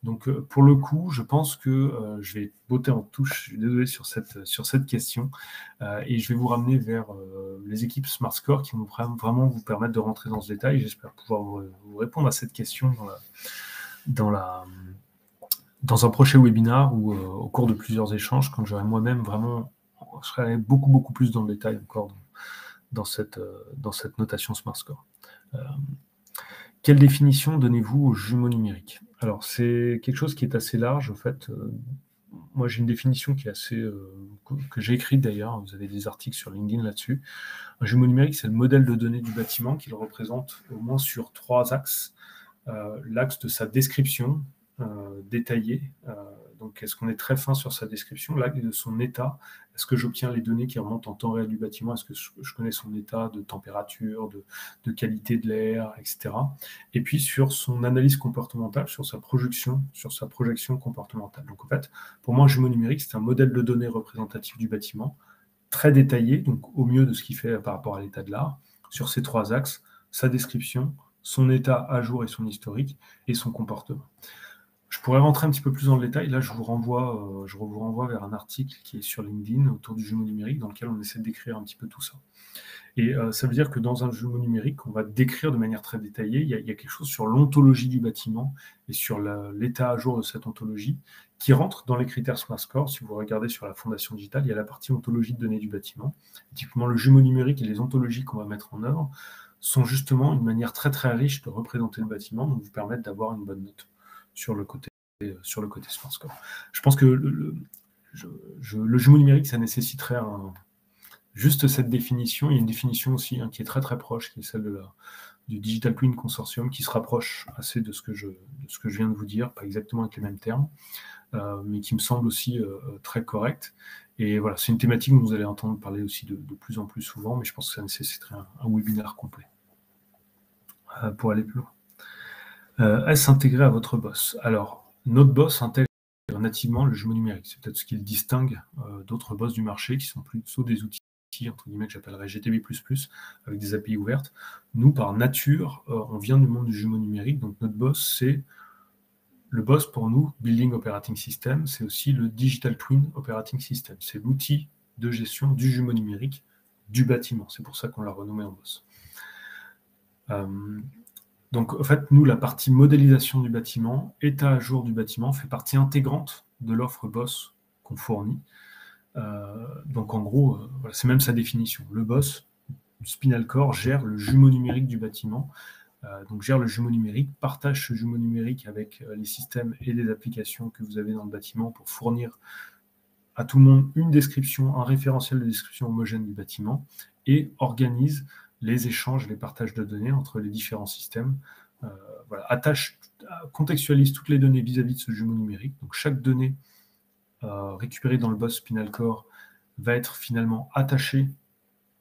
Donc, pour le coup, je pense que je vais botter en touche, je suis désolé sur cette question, et je vais vous ramener vers les équipes Smart Score qui vont vraiment vous permettre de rentrer dans ce détail. J'espère pouvoir vous répondre à cette question dans un prochain webinaire ou au cours de plusieurs échanges, quand j'aurai moi-même vraiment, je serai beaucoup, beaucoup plus dans le détail encore dans cette notation Smart Score. Quelle définition donnez-vous aux jumeaux numériques? Alors, c'est quelque chose qui est assez large, en fait. Moi, j'ai une définition qui est assez... que j'ai écrite d'ailleurs, vous avez des articles sur LinkedIn là-dessus. Un jumeau numérique, c'est le modèle de données du bâtiment qu'il représente au moins sur 3 axes. L'axe de sa description détaillée, donc est-ce qu'on est très fin sur sa description, l'axe de son état, est-ce que j'obtiens les données qui remontent en temps réel du bâtiment, est-ce que je connais son état de température, de qualité de l'air, etc. Et puis sur son analyse comportementale, sur sa projection comportementale. Donc en fait, pour moi, un jumeau numérique, c'est un modèle de données représentatif du bâtiment, très détaillé, donc au mieux de ce qu'il fait par rapport à l'état de l'art, sur ces 3 axes, sa description, son état à jour et son historique, et son comportement. Je pourrais rentrer un petit peu plus dans le détail. Là, je vous renvoie vers un article qui est sur LinkedIn autour du jumeau numérique, dans lequel on essaie de décrire un petit peu tout ça. Et ça veut dire que dans un jumeau numérique, on va décrire de manière très détaillée. Il y a quelque chose sur l'ontologie du bâtiment et sur l'état à jour de cette ontologie qui rentre dans les critères Smart Score. Si vous regardez sur la fondation digitale, il y a la partie ontologie de données du bâtiment. Et typiquement, le jumeau numérique et les ontologies qu'on va mettre en œuvre sont justement une manière très très riche de représenter le bâtiment, donc vous permettent d'avoir une bonne note sur le côté Smart Score. Je pense que le jumeau numérique, ça nécessiterait juste cette définition. Il y a une définition aussi qui est très très proche, qui est celle du Digital Twin Consortium, qui se rapproche assez de ce que je viens de vous dire, pas exactement avec les mêmes termes, mais qui me semble aussi très correcte. Et voilà, c'est une thématique dont vous allez entendre parler aussi de plus en plus souvent, mais je pense que ça nécessiterait un webinaire complet pour aller plus loin. Est-ce intégré à votre boss? Alors, notre boss intègre nativement le jumeau numérique. C'est peut-être ce qui le distingue d'autres boss du marché qui sont plutôt des outils entre guillemets que j'appellerais GTB++, avec des API ouvertes. Nous, par nature, on vient du monde du jumeau numérique, donc notre boss, c'est le boss pour nous, Building Operating System, c'est aussi le Digital Twin Operating System. C'est l'outil de gestion du jumeau numérique du bâtiment. C'est pour ça qu'on l'a renommé en boss. Donc, en fait, nous, la partie modélisation du bâtiment, état à jour du bâtiment, fait partie intégrante de l'offre boss qu'on fournit. Donc, en gros, voilà, c'est même sa définition. Le boss, Spinal Core, gère le jumeau numérique du bâtiment. Donc gère le jumeau numérique, partage ce jumeau numérique avec les systèmes et les applications que vous avez dans le bâtiment pour fournir à tout le monde une description, un référentiel de description homogène du bâtiment et organise les échanges, les partages de données entre les différents systèmes. Voilà, contextualise toutes les données vis-à-vis de ce jumeau numérique. Donc chaque donnée récupérée dans le boss Spinal Core va être finalement attachée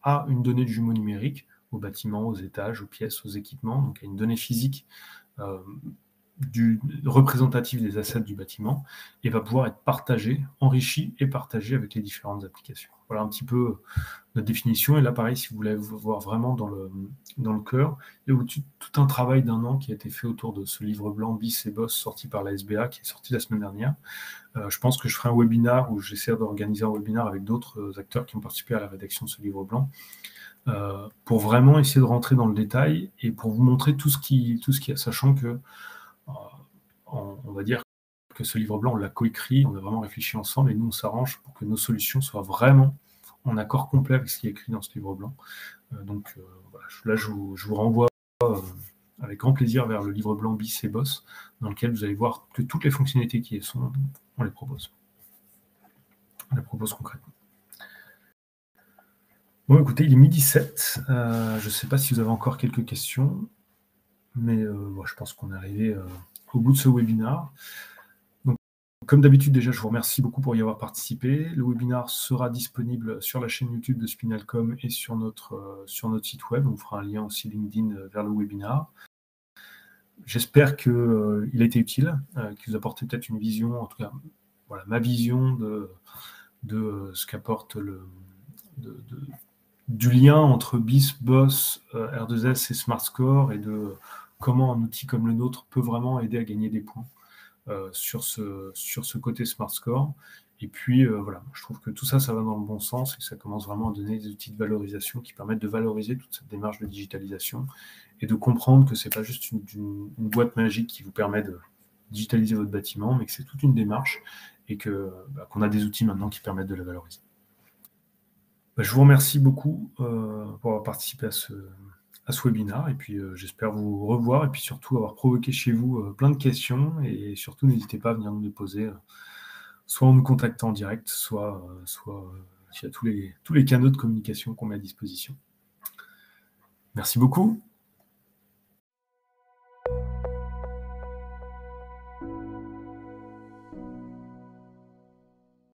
à une donnée de jumeau numérique, aux bâtiments, aux étages, aux pièces, aux équipements, donc à une donnée physique représentative des assets du bâtiment, et va pouvoir être partagée, enrichie et partagée avec les différentes applications. Voilà un petit peu notre définition. Et là, pareil, si vous voulez voir vraiment dans le cœur, il y a tout un travail d'1 an qui a été fait autour de ce livre blanc BIS et BOSS sorti par la SBA, qui est sorti la semaine dernière. Je pense que je ferai un webinaire où j'essaie d'organiser un webinaire avec d'autres acteurs qui ont participé à la rédaction de ce livre blanc, pour vraiment essayer de rentrer dans le détail et pour vous montrer tout ce qu'il y a, sachant que on va dire que ce livre blanc, on l'a coécrit, on a vraiment réfléchi ensemble et nous, on s'arrange pour que nos solutions soient vraiment en accord complet avec ce qui est écrit dans ce livre blanc. Donc voilà, là, je vous renvoie avec grand plaisir vers le livre blanc BIS et BOSS, dans lequel vous allez voir que toutes les fonctionnalités qui y sont, on les propose. On les propose concrètement. Bon, écoutez, il est 12h07. Je ne sais pas si vous avez encore quelques questions, mais bon, je pense qu'on est arrivé au bout de ce webinaire. Donc, Comme d'habitude, déjà, je vous remercie beaucoup pour y avoir participé. Le webinaire sera disponible sur la chaîne YouTube de Spinalcom et sur notre site web. On fera un lien aussi LinkedIn vers le webinaire. J'espère qu'il a été utile, qu'il vous apporte peut-être une vision, en tout cas, voilà, ma vision de ce qu'apporte du lien entre BIS, BOSS, R2S et SmartScore, et de comment un outil comme le nôtre peut vraiment aider à gagner des points sur ce côté SmartScore. Et puis, voilà, je trouve que tout ça, ça va dans le bon sens et que ça commence vraiment à donner des outils de valorisation qui permettent de valoriser toute cette démarche de digitalisation et de comprendre que ce n'est pas juste une boîte magique qui vous permet de digitaliser votre bâtiment, mais que c'est toute une démarche et qu'on a des outils maintenant qui permettent de la valoriser. Je vous remercie beaucoup pour avoir participé à ce webinaire, et puis j'espère vous revoir et puis surtout avoir provoqué chez vous plein de questions, et surtout n'hésitez pas à venir nous les poser, soit en nous contactant en direct, soit via tous les canaux de communication qu'on met à disposition. Merci beaucoup.